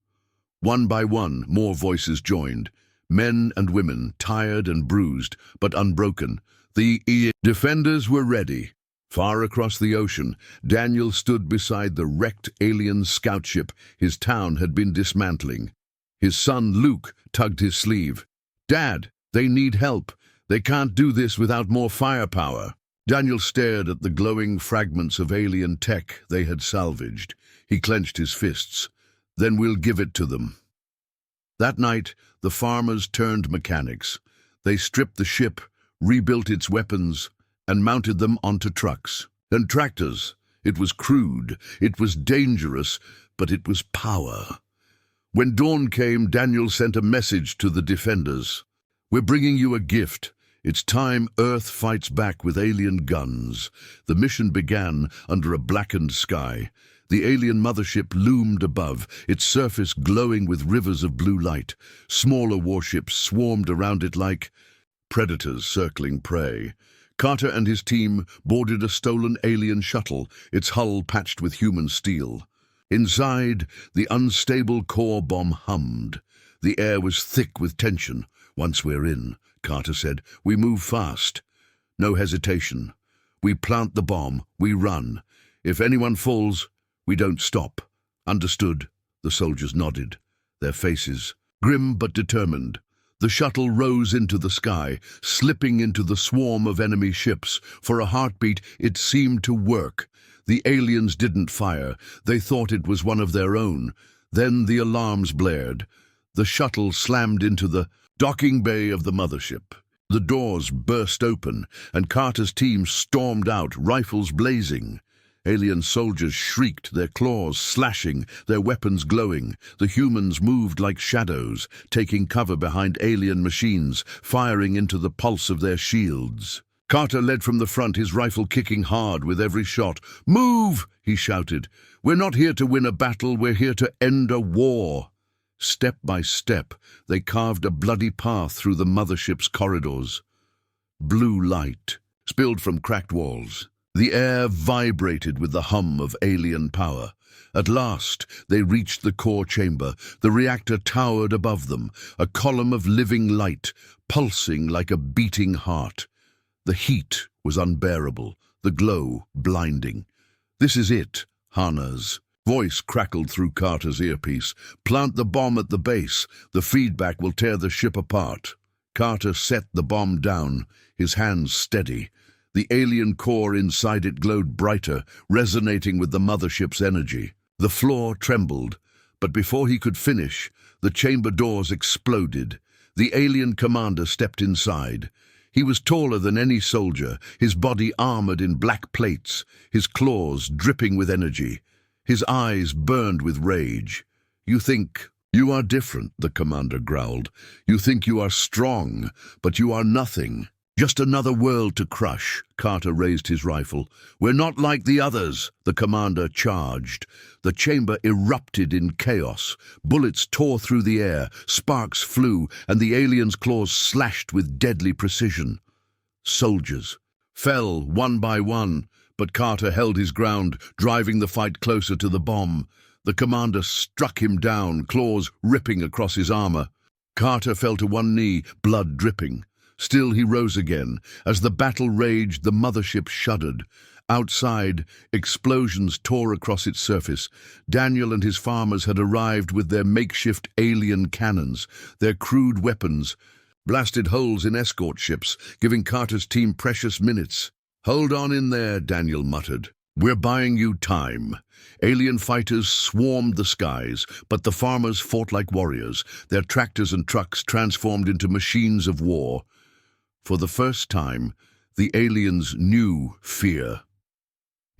One by one, more voices joined. Men and women, tired and bruised, but unbroken. The defenders were ready. Far across the ocean, Daniel stood beside the wrecked alien scout ship his town had been dismantling. His son, Luke, tugged his sleeve. "Dad, they need help. They can't do this without more firepower." Daniel stared at the glowing fragments of alien tech they had salvaged. He clenched his fists. "Then we'll give it to them." That night, the farmers turned mechanics. They stripped the ship, rebuilt its weapons, and mounted them onto trucks and tractors. It was crude, it was dangerous, but it was power. When dawn came, Daniel sent a message to the defenders. "We're bringing you a gift. It's time Earth fights back with alien guns." The mission began under a blackened sky. The alien mothership loomed above, its surface glowing with rivers of blue light. Smaller warships swarmed around it like predators circling prey. Carter and his team boarded a stolen alien shuttle, its hull patched with human steel. Inside, the unstable core bomb hummed. The air was thick with tension. "Once we're in," Carter said, "we move fast. No hesitation. We plant the bomb, we run. If anyone falls, we don't stop." "Understood," the soldiers nodded, their faces grim but determined. The shuttle rose into the sky, slipping into the swarm of enemy ships. For a heartbeat, it seemed to work. The aliens didn't fire. They thought it was one of their own. Then the alarms blared. The shuttle slammed into the docking bay of the mothership. The doors burst open, and Carter's team stormed out, rifles blazing. Alien soldiers shrieked, their claws slashing, their weapons glowing. The humans moved like shadows, taking cover behind alien machines, firing into the pulse of their shields. Carter led from the front, his rifle kicking hard with every shot. "Move!" he shouted. "We're not here to win a battle, we're here to end a war." Step by step, they carved a bloody path through the mothership's corridors. Blue light spilled from cracked walls. The air vibrated with the hum of alien power. At last, they reached the core chamber. The reactor towered above them, a column of living light, pulsing like a beating heart. The heat was unbearable, the glow blinding. "This is it," Hana's voice crackled through Carter's earpiece. "Plant the bomb at the base. The feedback will tear the ship apart." Carter set the bomb down, his hands steady. The alien core inside it glowed brighter, resonating with the mothership's energy. The floor trembled, but before he could finish, the chamber doors exploded. The alien commander stepped inside. He was taller than any soldier, his body armored in black plates, his claws dripping with energy. His eyes burned with rage. "You think you are different," the commander growled. "You think you are strong, but you are nothing. Just another world to crush." Carter raised his rifle. "We're not like the others," the commander charged. The chamber erupted in chaos. Bullets tore through the air, sparks flew, and the alien's claws slashed with deadly precision. Soldiers fell one by one, but Carter held his ground, driving the fight closer to the bomb. The commander struck him down, claws ripping across his armor. Carter fell to one knee, blood dripping. Still he rose again. As the battle raged, the mothership shuddered. Outside, explosions tore across its surface. Daniel and his farmers had arrived with their makeshift alien cannons. Their crude weapons blasted holes in escort ships, giving Carter's team precious minutes. "Hold on in there," Daniel muttered. "We're buying you time." Alien fighters swarmed the skies, but the farmers fought like warriors, their tractors and trucks transformed into machines of war. For the first time, the aliens knew fear.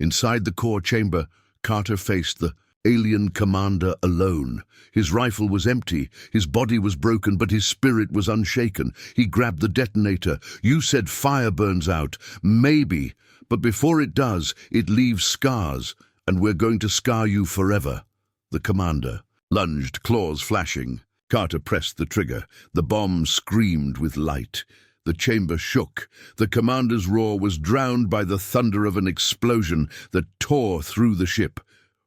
Inside the core chamber, Carter faced the alien commander alone. His rifle was empty, his body was broken, but his spirit was unshaken. He grabbed the detonator. "You said fire burns out. Maybe, but before it does, it leaves scars, and we're going to scar you forever." The commander lunged, claws flashing. Carter pressed the trigger. The bomb screamed with light. The chamber shook. The commander's roar was drowned by the thunder of an explosion that tore through the ship.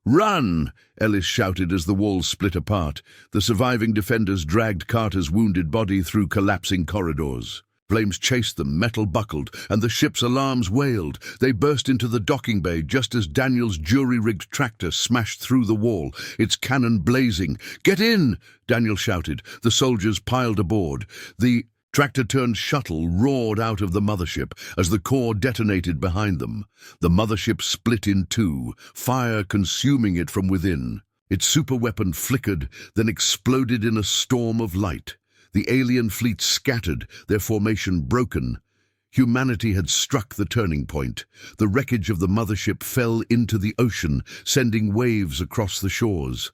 "Run!" Ellis shouted as the walls split apart. The surviving defenders dragged Carter's wounded body through collapsing corridors. Flames chased them, metal buckled, and the ship's alarms wailed. They burst into the docking bay just as Daniel's jury-rigged tractor smashed through the wall, its cannon blazing. "Get in!" Daniel shouted. The soldiers piled aboard. The tractor-turned shuttle roared out of the mothership as the core detonated behind them. The mothership split in two, fire consuming it from within. Its superweapon flickered, then exploded in a storm of light. The alien fleet scattered, their formation broken. Humanity had struck the turning point. The wreckage of the mothership fell into the ocean, sending waves across the shores.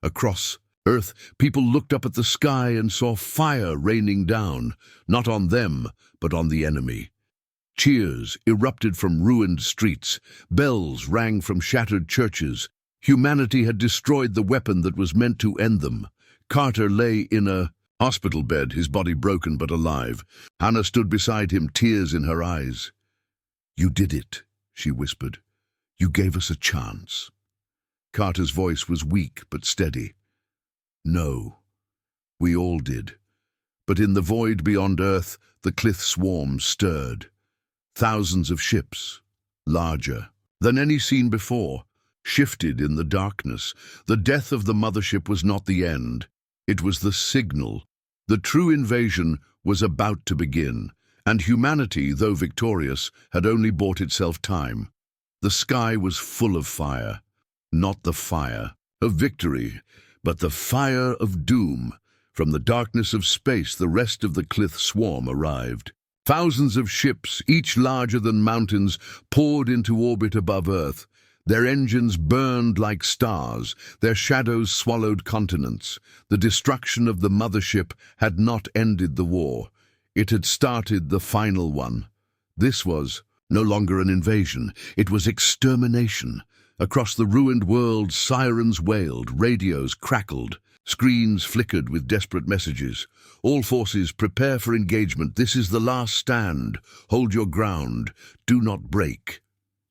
Across Earth, people looked up at the sky and saw fire raining down, not on them, but on the enemy. Cheers erupted from ruined streets. Bells rang from shattered churches. Humanity had destroyed the weapon that was meant to end them. Carter lay in a hospital bed, his body broken but alive. Hannah stood beside him, tears in her eyes. "You did it," she whispered. "You gave us a chance." Carter's voice was weak but steady. "No, we all did." But in the void beyond Earth, the Klyth swarm stirred. Thousands of ships, larger than any seen before, shifted in the darkness. The death of the mothership was not the end. It was the signal. The true invasion was about to begin, and humanity, though victorious, had only bought itself time. The sky was full of fire, not the fire of victory, but the fire of doom. From the darkness of space, the rest of the Klyth swarm arrived. Thousands of ships, each larger than mountains, poured into orbit above Earth. Their engines burned like stars, their shadows swallowed continents. The destruction of the mothership had not ended the war. It had started the final one. This was no longer an invasion, it was extermination. Across the ruined world, sirens wailed, radios crackled, screens flickered with desperate messages. All forces, prepare for engagement. This is the last stand. Hold your ground. Do not break.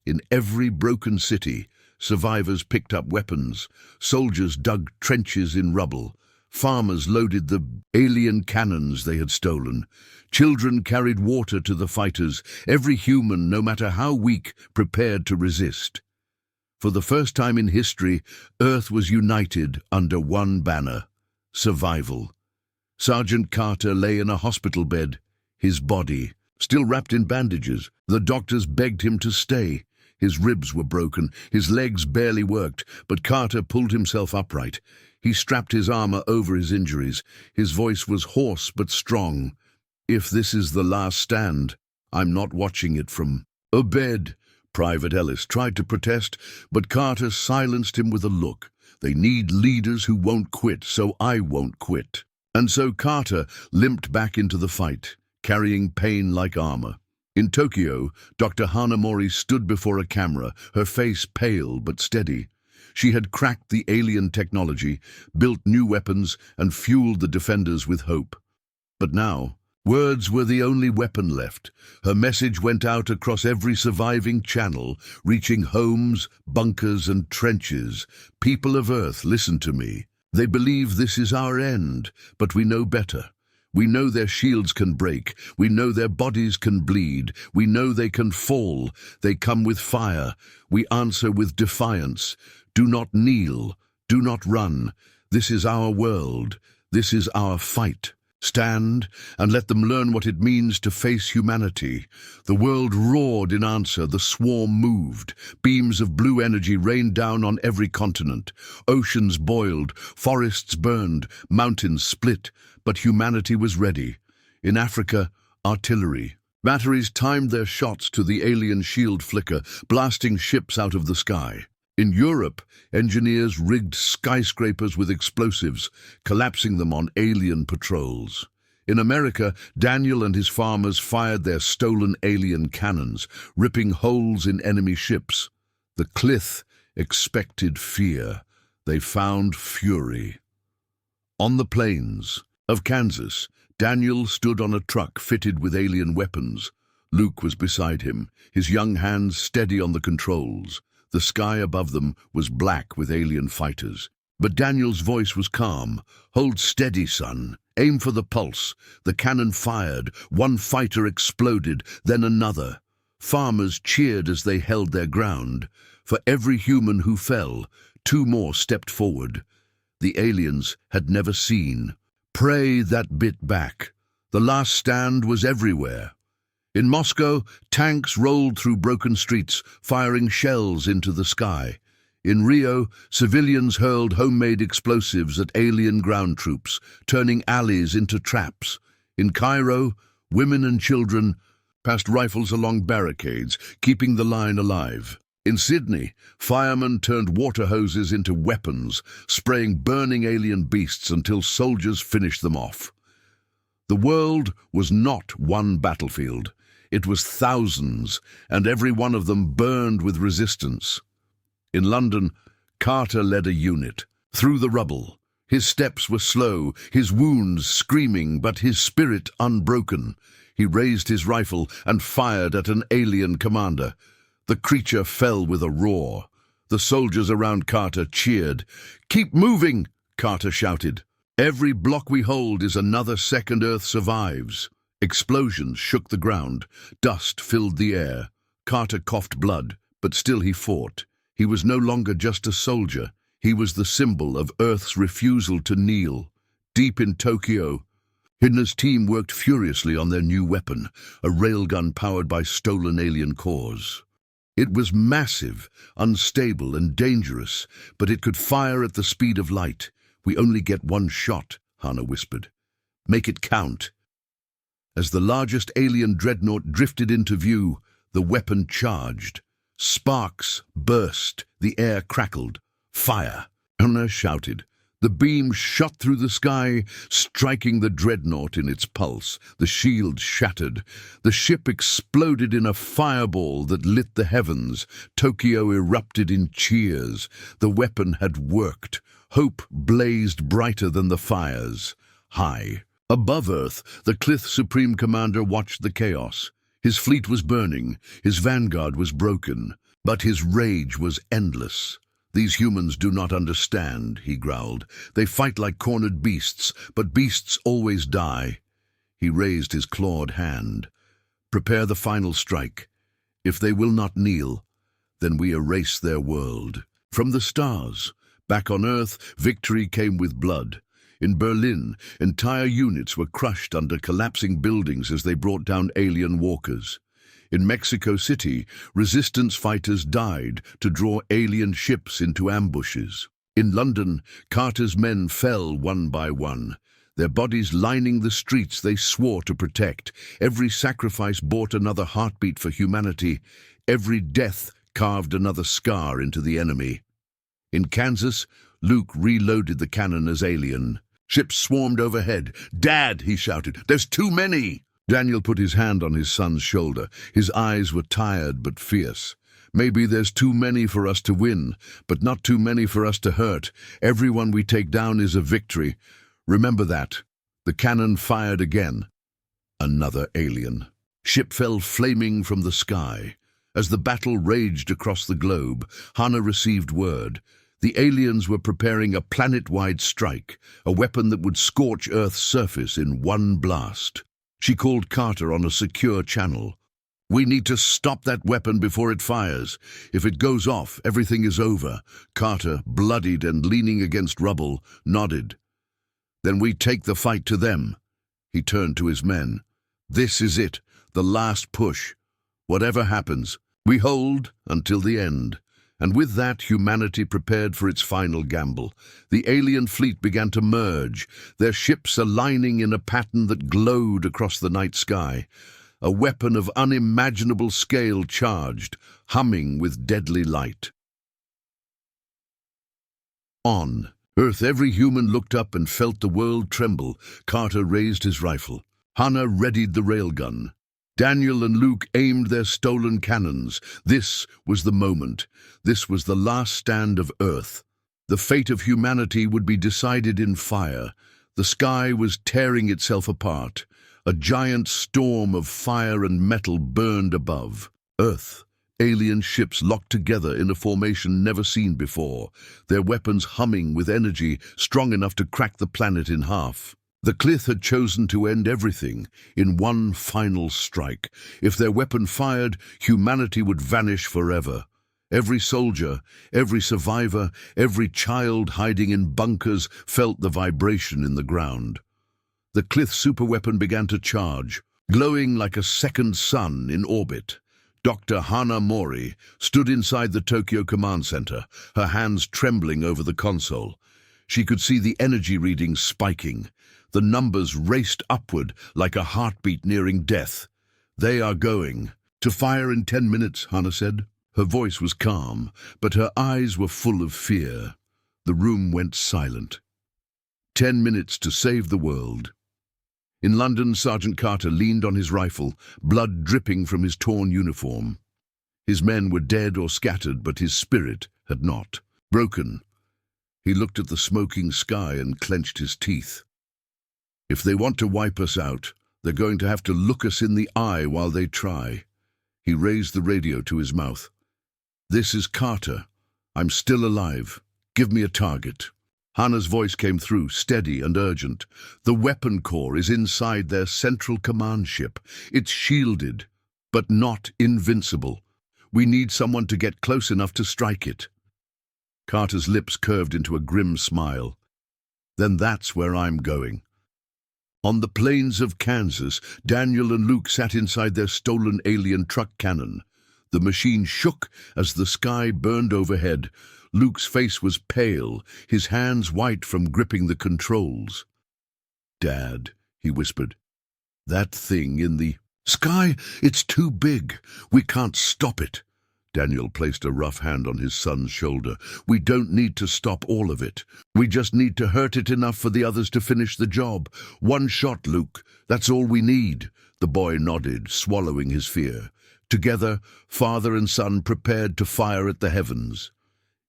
In every broken city, survivors picked up weapons. Soldiers dug trenches in rubble. Farmers loaded the alien cannons they had stolen. Children carried water to the fighters. Every human, no matter how weak, prepared to resist. For the first time in history, Earth was united under one banner: survival. Sergeant Carter lay in a hospital bed, his body still wrapped in bandages. The doctors begged him to stay. His ribs were broken, his legs barely worked, but Carter pulled himself upright. He strapped his armor over his injuries. His voice was hoarse but strong. "If this is the last stand, I'm not watching it from a bed." Private Ellis tried to protest, but Carter silenced him with a look. "They need leaders who won't quit, so I won't quit." And so Carter limped back into the fight, carrying pain like armor. In Tokyo, Dr. Hanamori stood before a camera, her face pale but steady. She had cracked the alien technology, built new weapons, and fueled the defenders with hope. But now, words were the only weapon left. Her message went out across every surviving channel, reaching homes, bunkers, and trenches. "People of Earth, listen to me. They believe this is our end, but we know better. We know their shields can break. We know their bodies can bleed. We know they can fall. They come with fire. We answer with defiance. Do not kneel. Do not run. This is our world. This is our fight. Stand and let them learn what it means to face humanity." The world roared in answer. The swarm moved. Beams of blue energy rained down on every continent. Oceans boiled, forests burned, mountains split, but humanity was ready. In Africa, artillery. Batteries timed their shots to the alien shield flicker, blasting ships out of the sky. In Europe, engineers rigged skyscrapers with explosives, collapsing them on alien patrols. In America, Daniel and his farmers fired their stolen alien cannons, ripping holes in enemy ships. The Klyth expected fear. They found fury. On the plains of Kansas, Daniel stood on a truck fitted with alien weapons. Luke was beside him, his young hands steady on the controls. The sky above them was black with alien fighters. But Daniel's voice was calm. "Hold steady, son. Aim for the pulse." The cannon fired. One fighter exploded, then another. Farmers cheered as they held their ground. For every human who fell, two more stepped forward. The aliens had never seen. Pray that bit back. The last stand was everywhere. In Moscow, tanks rolled through broken streets, firing shells into the sky. In Rio, civilians hurled homemade explosives at alien ground troops, turning alleys into traps. In Cairo, women and children passed rifles along barricades, keeping the line alive. In Sydney, firemen turned water hoses into weapons, spraying burning alien beasts until soldiers finished them off. The world was not one battlefield. It was thousands, and every one of them burned with resistance. In London, Carter led a unit through the rubble. His steps were slow, his wounds screaming, but his spirit unbroken. He raised his rifle and fired at an alien commander. The creature fell with a roar. The soldiers around Carter cheered. "Keep moving," Carter shouted. "Every block we hold is another second Earth survives." Explosions shook the ground. Dust filled the air. Carter coughed blood, but still he fought. He was no longer just a soldier. He was the symbol of Earth's refusal to kneel. Deep in Tokyo, Hidna's team worked furiously on their new weapon, a railgun powered by stolen alien cores. It was massive, unstable, and dangerous, but it could fire at the speed of light. "We only get one shot," Hana whispered. "Make it count." As the largest alien dreadnought drifted into view, the weapon charged. Sparks burst, the air crackled. Fire! Hana shouted. The beam shot through the sky, striking the dreadnought in its pulse. The shield shattered. The ship exploded in a fireball that lit the heavens. Tokyo erupted in cheers. The weapon had worked. Hope blazed brighter than the fires. High above Earth, the Klyth Supreme Commander watched the chaos. His fleet was burning. His vanguard was broken. But his rage was endless. "These humans do not understand," he growled. "They fight like cornered beasts, but beasts always die." He raised his clawed hand. "Prepare the final strike. If they will not kneel, then we erase their world." From the stars, back on Earth, victory came with blood. In Berlin, entire units were crushed under collapsing buildings as they brought down alien walkers. In Mexico City, resistance fighters died to draw alien ships into ambushes. In London, Carter's men fell one by one, their bodies lining the streets they swore to protect. Every sacrifice brought another heartbeat for humanity. Every death carved another scar into the enemy. In Kansas, Luke reloaded the cannon as alien. Ships swarmed overhead. "Dad," he shouted, "there's too many!" Daniel put his hand on his son's shoulder. His eyes were tired but fierce. "Maybe there's too many for us to win, but not too many for us to hurt. Everyone we take down is a victory. Remember that." The cannon fired again. Another alien. Ship fell flaming from the sky. As the battle raged across the globe, Hana received word. The aliens were preparing a planet-wide strike, a weapon that would scorch Earth's surface in one blast. She called Carter on a secure channel. "We need to stop that weapon before it fires. If it goes off, everything is over." Carter, bloodied and leaning against rubble, nodded. "Then we take the fight to them." He turned to his men. "This is it, the last push. Whatever happens, we hold until the end." And with that, humanity prepared for its final gamble. The alien fleet began to merge, their ships aligning in a pattern that glowed across the night sky. A weapon of unimaginable scale charged, humming with deadly light. On Earth, every human looked up and felt the world tremble. Carter raised his rifle. Hana readied the railgun. Daniel and Luke aimed their stolen cannons. This was the moment. This was the last stand of Earth. The fate of humanity would be decided in fire. The sky was tearing itself apart. A giant storm of fire and metal burned above. Earth. Alien ships locked together in a formation never seen before, their weapons humming with energy strong enough to crack the planet in half. The Klyth had chosen to end everything in one final strike. If their weapon fired, humanity would vanish forever. Every soldier, every survivor, every child hiding in bunkers felt the vibration in the ground. The Klyth superweapon began to charge, glowing like a second sun in orbit. Dr. Hana Mori stood inside the Tokyo Command Center, her hands trembling over the console. She could see the energy readings spiking. The numbers raced upward like a heartbeat nearing death. "They are going to fire in 10 minutes, Hana said. Her voice was calm, but her eyes were full of fear. The room went silent. 10 minutes to save the world. In London, Sergeant Carter leaned on his rifle, blood dripping from his torn uniform. His men were dead or scattered, but his spirit had not. Broken. He looked at the smoking sky and clenched his teeth. "If they want to wipe us out, they're going to have to look us in the eye while they try." He raised the radio to his mouth. "This is Carter. I'm still alive. Give me a target." Hana's voice came through, steady and urgent. "The weapon core is inside their central command ship. It's shielded, but not invincible. We need someone to get close enough to strike it." Carter's lips curved into a grim smile. "Then that's where I'm going." On the plains of Kansas, Daniel and Luke sat inside their stolen alien truck cannon. The machine shook as the sky burned overhead. Luke's face was pale, his hands white from gripping the controls. "Dad," he whispered, "that thing in the sky, it's too big. We can't stop it." Daniel placed a rough hand on his son's shoulder. We don't need to stop all of it. We just need to hurt it enough for the others to finish the job. One shot, Luke. That's all we need. The boy nodded, swallowing his fear. Together, father and son prepared to fire at the heavens.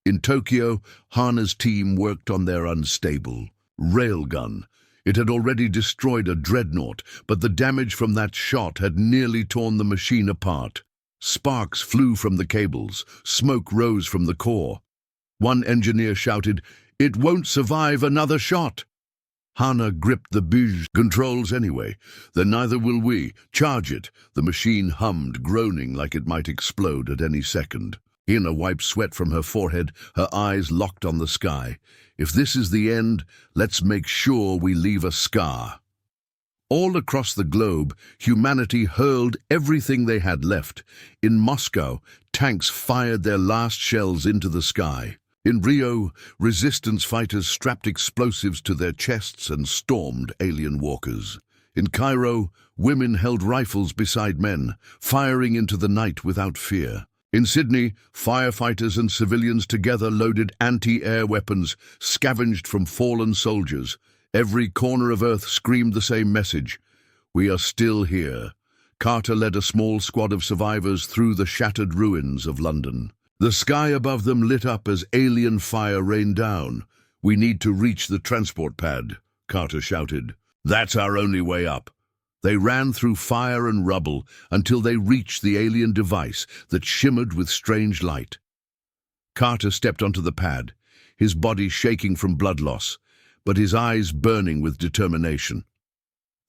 In Tokyo, Hana's team worked on their unstable railgun. It had already destroyed a dreadnought, but the damage from that shot had nearly torn the machine apart. Sparks flew from the cables. Smoke rose from the core. One engineer shouted, "It won't survive another shot!" Hana gripped the bridge controls anyway. "Then neither will we. Charge it." The machine hummed, groaning like it might explode at any second. Hina wiped sweat from her forehead, her eyes locked on the sky. If this is the end, let's make sure we leave a scar. All across the globe, humanity hurled everything they had left. In Moscow, tanks fired their last shells into the sky. In Rio, resistance fighters strapped explosives to their chests and stormed alien walkers. In Cairo, women held rifles beside men, firing into the night without fear. In Sydney, firefighters and civilians together loaded anti-air weapons, scavenged from fallen soldiers. Every corner of Earth screamed the same message. We are still here. Carter led a small squad of survivors through the shattered ruins of London. The sky above them lit up as alien fire rained down. We need to reach the transport pad, Carter shouted. That's our only way up. They ran through fire and rubble until they reached the alien device that shimmered with strange light. Carter stepped onto the pad, his body shaking from blood loss, but his eyes burning with determination.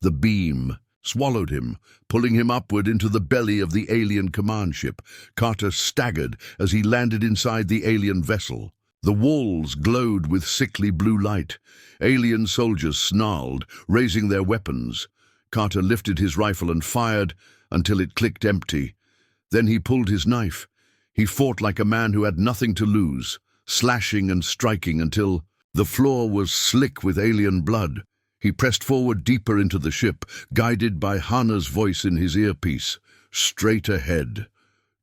The beam swallowed him, pulling him upward into the belly of the alien command ship. Carter staggered as he landed inside the alien vessel. The walls glowed with sickly blue light. Alien soldiers snarled, raising their weapons. Carter lifted his rifle and fired until it clicked empty. Then he pulled his knife. He fought like a man who had nothing to lose, slashing and striking until the floor was slick with alien blood. He pressed forward deeper into the ship, guided by Hana's voice in his earpiece. Straight ahead.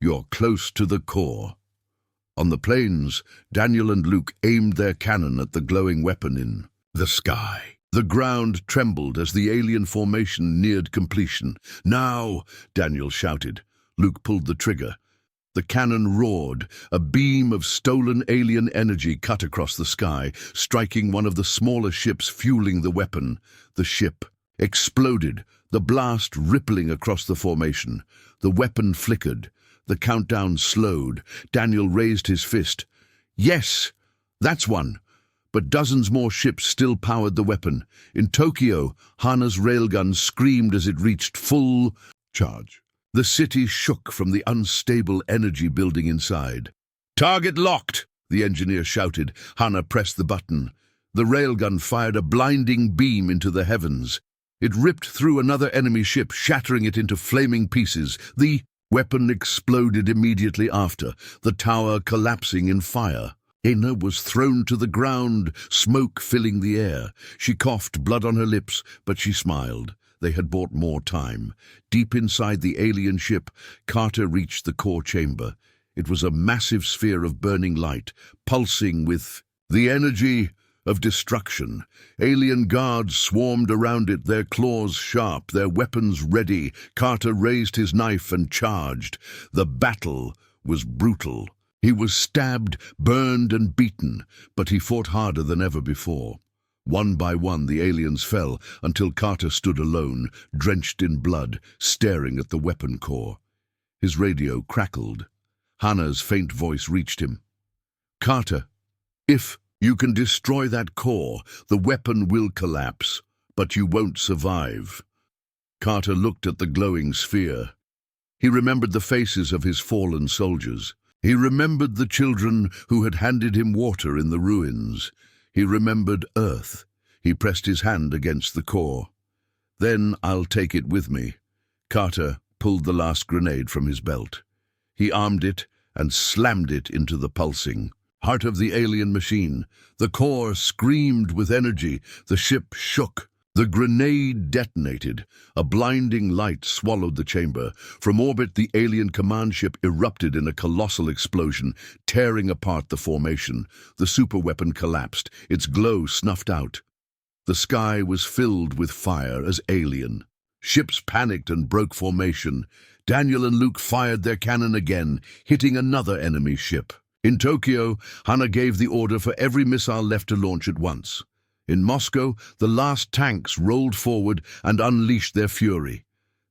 You're close to the core. On the plains, Daniel and Luke aimed their cannon at the glowing weapon in the sky. The ground trembled as the alien formation neared completion. Now, Daniel shouted. Luke pulled the trigger. The cannon roared. A beam of stolen alien energy cut across the sky, striking one of the smaller ships fueling the weapon. The ship exploded, the blast rippling across the formation. The weapon flickered. The countdown slowed. Daniel raised his fist. Yes, that's one. But dozens more ships still powered the weapon. In Tokyo, Hana's railgun screamed as it reached full charge. The city shook from the unstable energy building inside. Target locked, the engineer shouted. Hana pressed the button. The railgun fired a blinding beam into the heavens. It ripped through another enemy ship, shattering it into flaming pieces. The weapon exploded immediately after, the tower collapsing in fire. Hina was thrown to the ground, smoke filling the air. She coughed, blood on her lips, but she smiled. They had bought more time. Deep inside the alien ship, Carter reached the core chamber. It was a massive sphere of burning light, pulsing with the energy of destruction. Alien guards swarmed around it, their claws sharp, their weapons ready. Carter raised his knife and charged. The battle was brutal. He was stabbed, burned, and beaten, but he fought harder than ever before. One by one, the aliens fell until Carter stood alone, drenched in blood, staring at the weapon core. His radio crackled. Hana's faint voice reached him. Carter, if you can destroy that core, the weapon will collapse, but you won't survive. Carter looked at the glowing sphere. He remembered the faces of his fallen soldiers. He remembered the children who had handed him water in the ruins. He remembered Earth. He pressed his hand against the core. Then I'll take it with me. Carter pulled the last grenade from his belt. He armed it and slammed it into the pulsing heart of the alien machine. The core screamed with energy. The ship shook. The grenade detonated. A blinding light swallowed the chamber. From orbit, the alien command ship erupted in a colossal explosion, tearing apart the formation. The superweapon collapsed, its glow snuffed out. The sky was filled with fire as alien. Ships panicked and broke formation. Daniel and Luke fired their cannon again, hitting another enemy ship. In Tokyo, Hana gave the order for every missile left to launch at once. In Moscow, the last tanks rolled forward and unleashed their fury.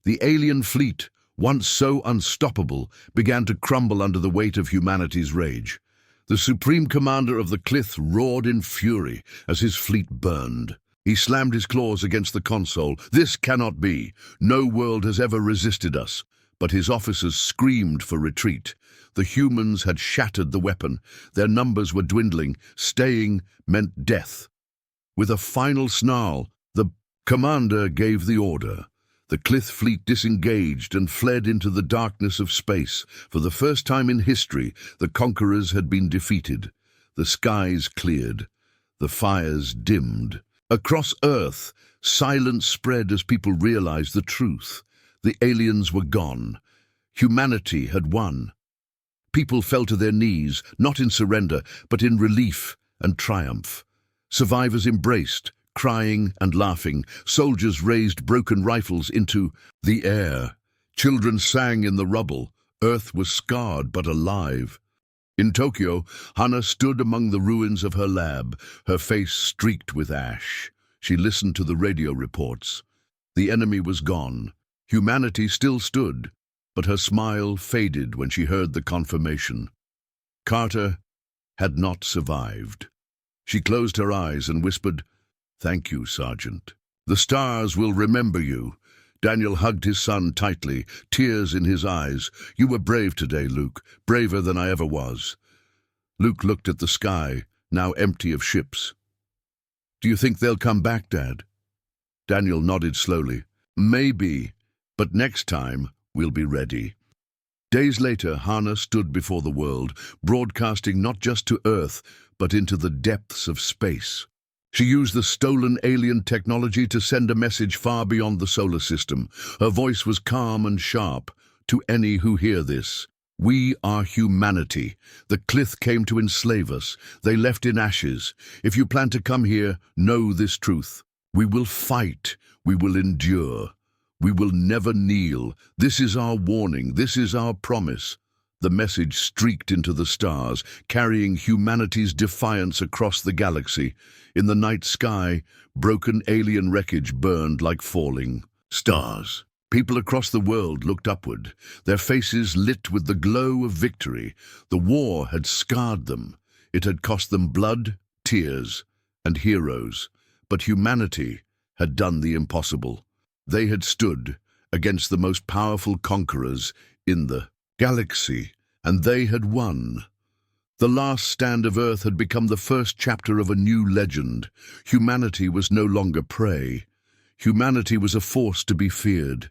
The alien fleet, once so unstoppable, began to crumble under the weight of humanity's rage. The supreme commander of the Klyth roared in fury as his fleet burned. He slammed his claws against the console. This cannot be. No world has ever resisted us. But his officers screamed for retreat. The humans had shattered the weapon. Their numbers were dwindling. Staying meant death. With a final snarl, the commander gave the order. The Klyth fleet disengaged and fled into the darkness of space. For the first time in history, the conquerors had been defeated. The skies cleared. The fires dimmed. Across Earth, silence spread as people realized the truth. The aliens were gone. Humanity had won. People fell to their knees, not in surrender, but in relief and triumph. Survivors embraced, crying and laughing. Soldiers raised broken rifles into the air. Children sang in the rubble. Earth was scarred but alive. In Tokyo, Hana stood among the ruins of her lab, her face streaked with ash. She listened to the radio reports. The enemy was gone. Humanity still stood, but her smile faded when she heard the confirmation. Carter had not survived. She closed her eyes and whispered, "Thank you, Sergeant. The stars will remember you." Daniel hugged his son tightly, tears in his eyes. "You were brave today, Luke, braver than I ever was." Luke looked at the sky, now empty of ships. "Do you think they'll come back, Dad?" Daniel nodded slowly. "Maybe, but next time we'll be ready." Days later, Hana stood before the world, broadcasting not just to Earth, but into the depths of space. She used the stolen alien technology to send a message far beyond the solar system. Her voice was calm and sharp. "To any who hear this, we are humanity. The Klyth came to enslave us. They left in ashes. If you plan to come here, know this truth. We will fight. We will endure. We will never kneel. This is our warning. This is our promise." The message streaked into the stars, carrying humanity's defiance across the galaxy. In the night sky, broken alien wreckage burned like falling stars. People across the world looked upward, their faces lit with the glow of victory. The war had scarred them. It had cost them blood, tears, and heroes. But humanity had done the impossible. They had stood against the most powerful conquerors in the galaxy, and they had won. The last stand of Earth had become the first chapter of a new legend. Humanity was no longer prey. Humanity was a force to be feared.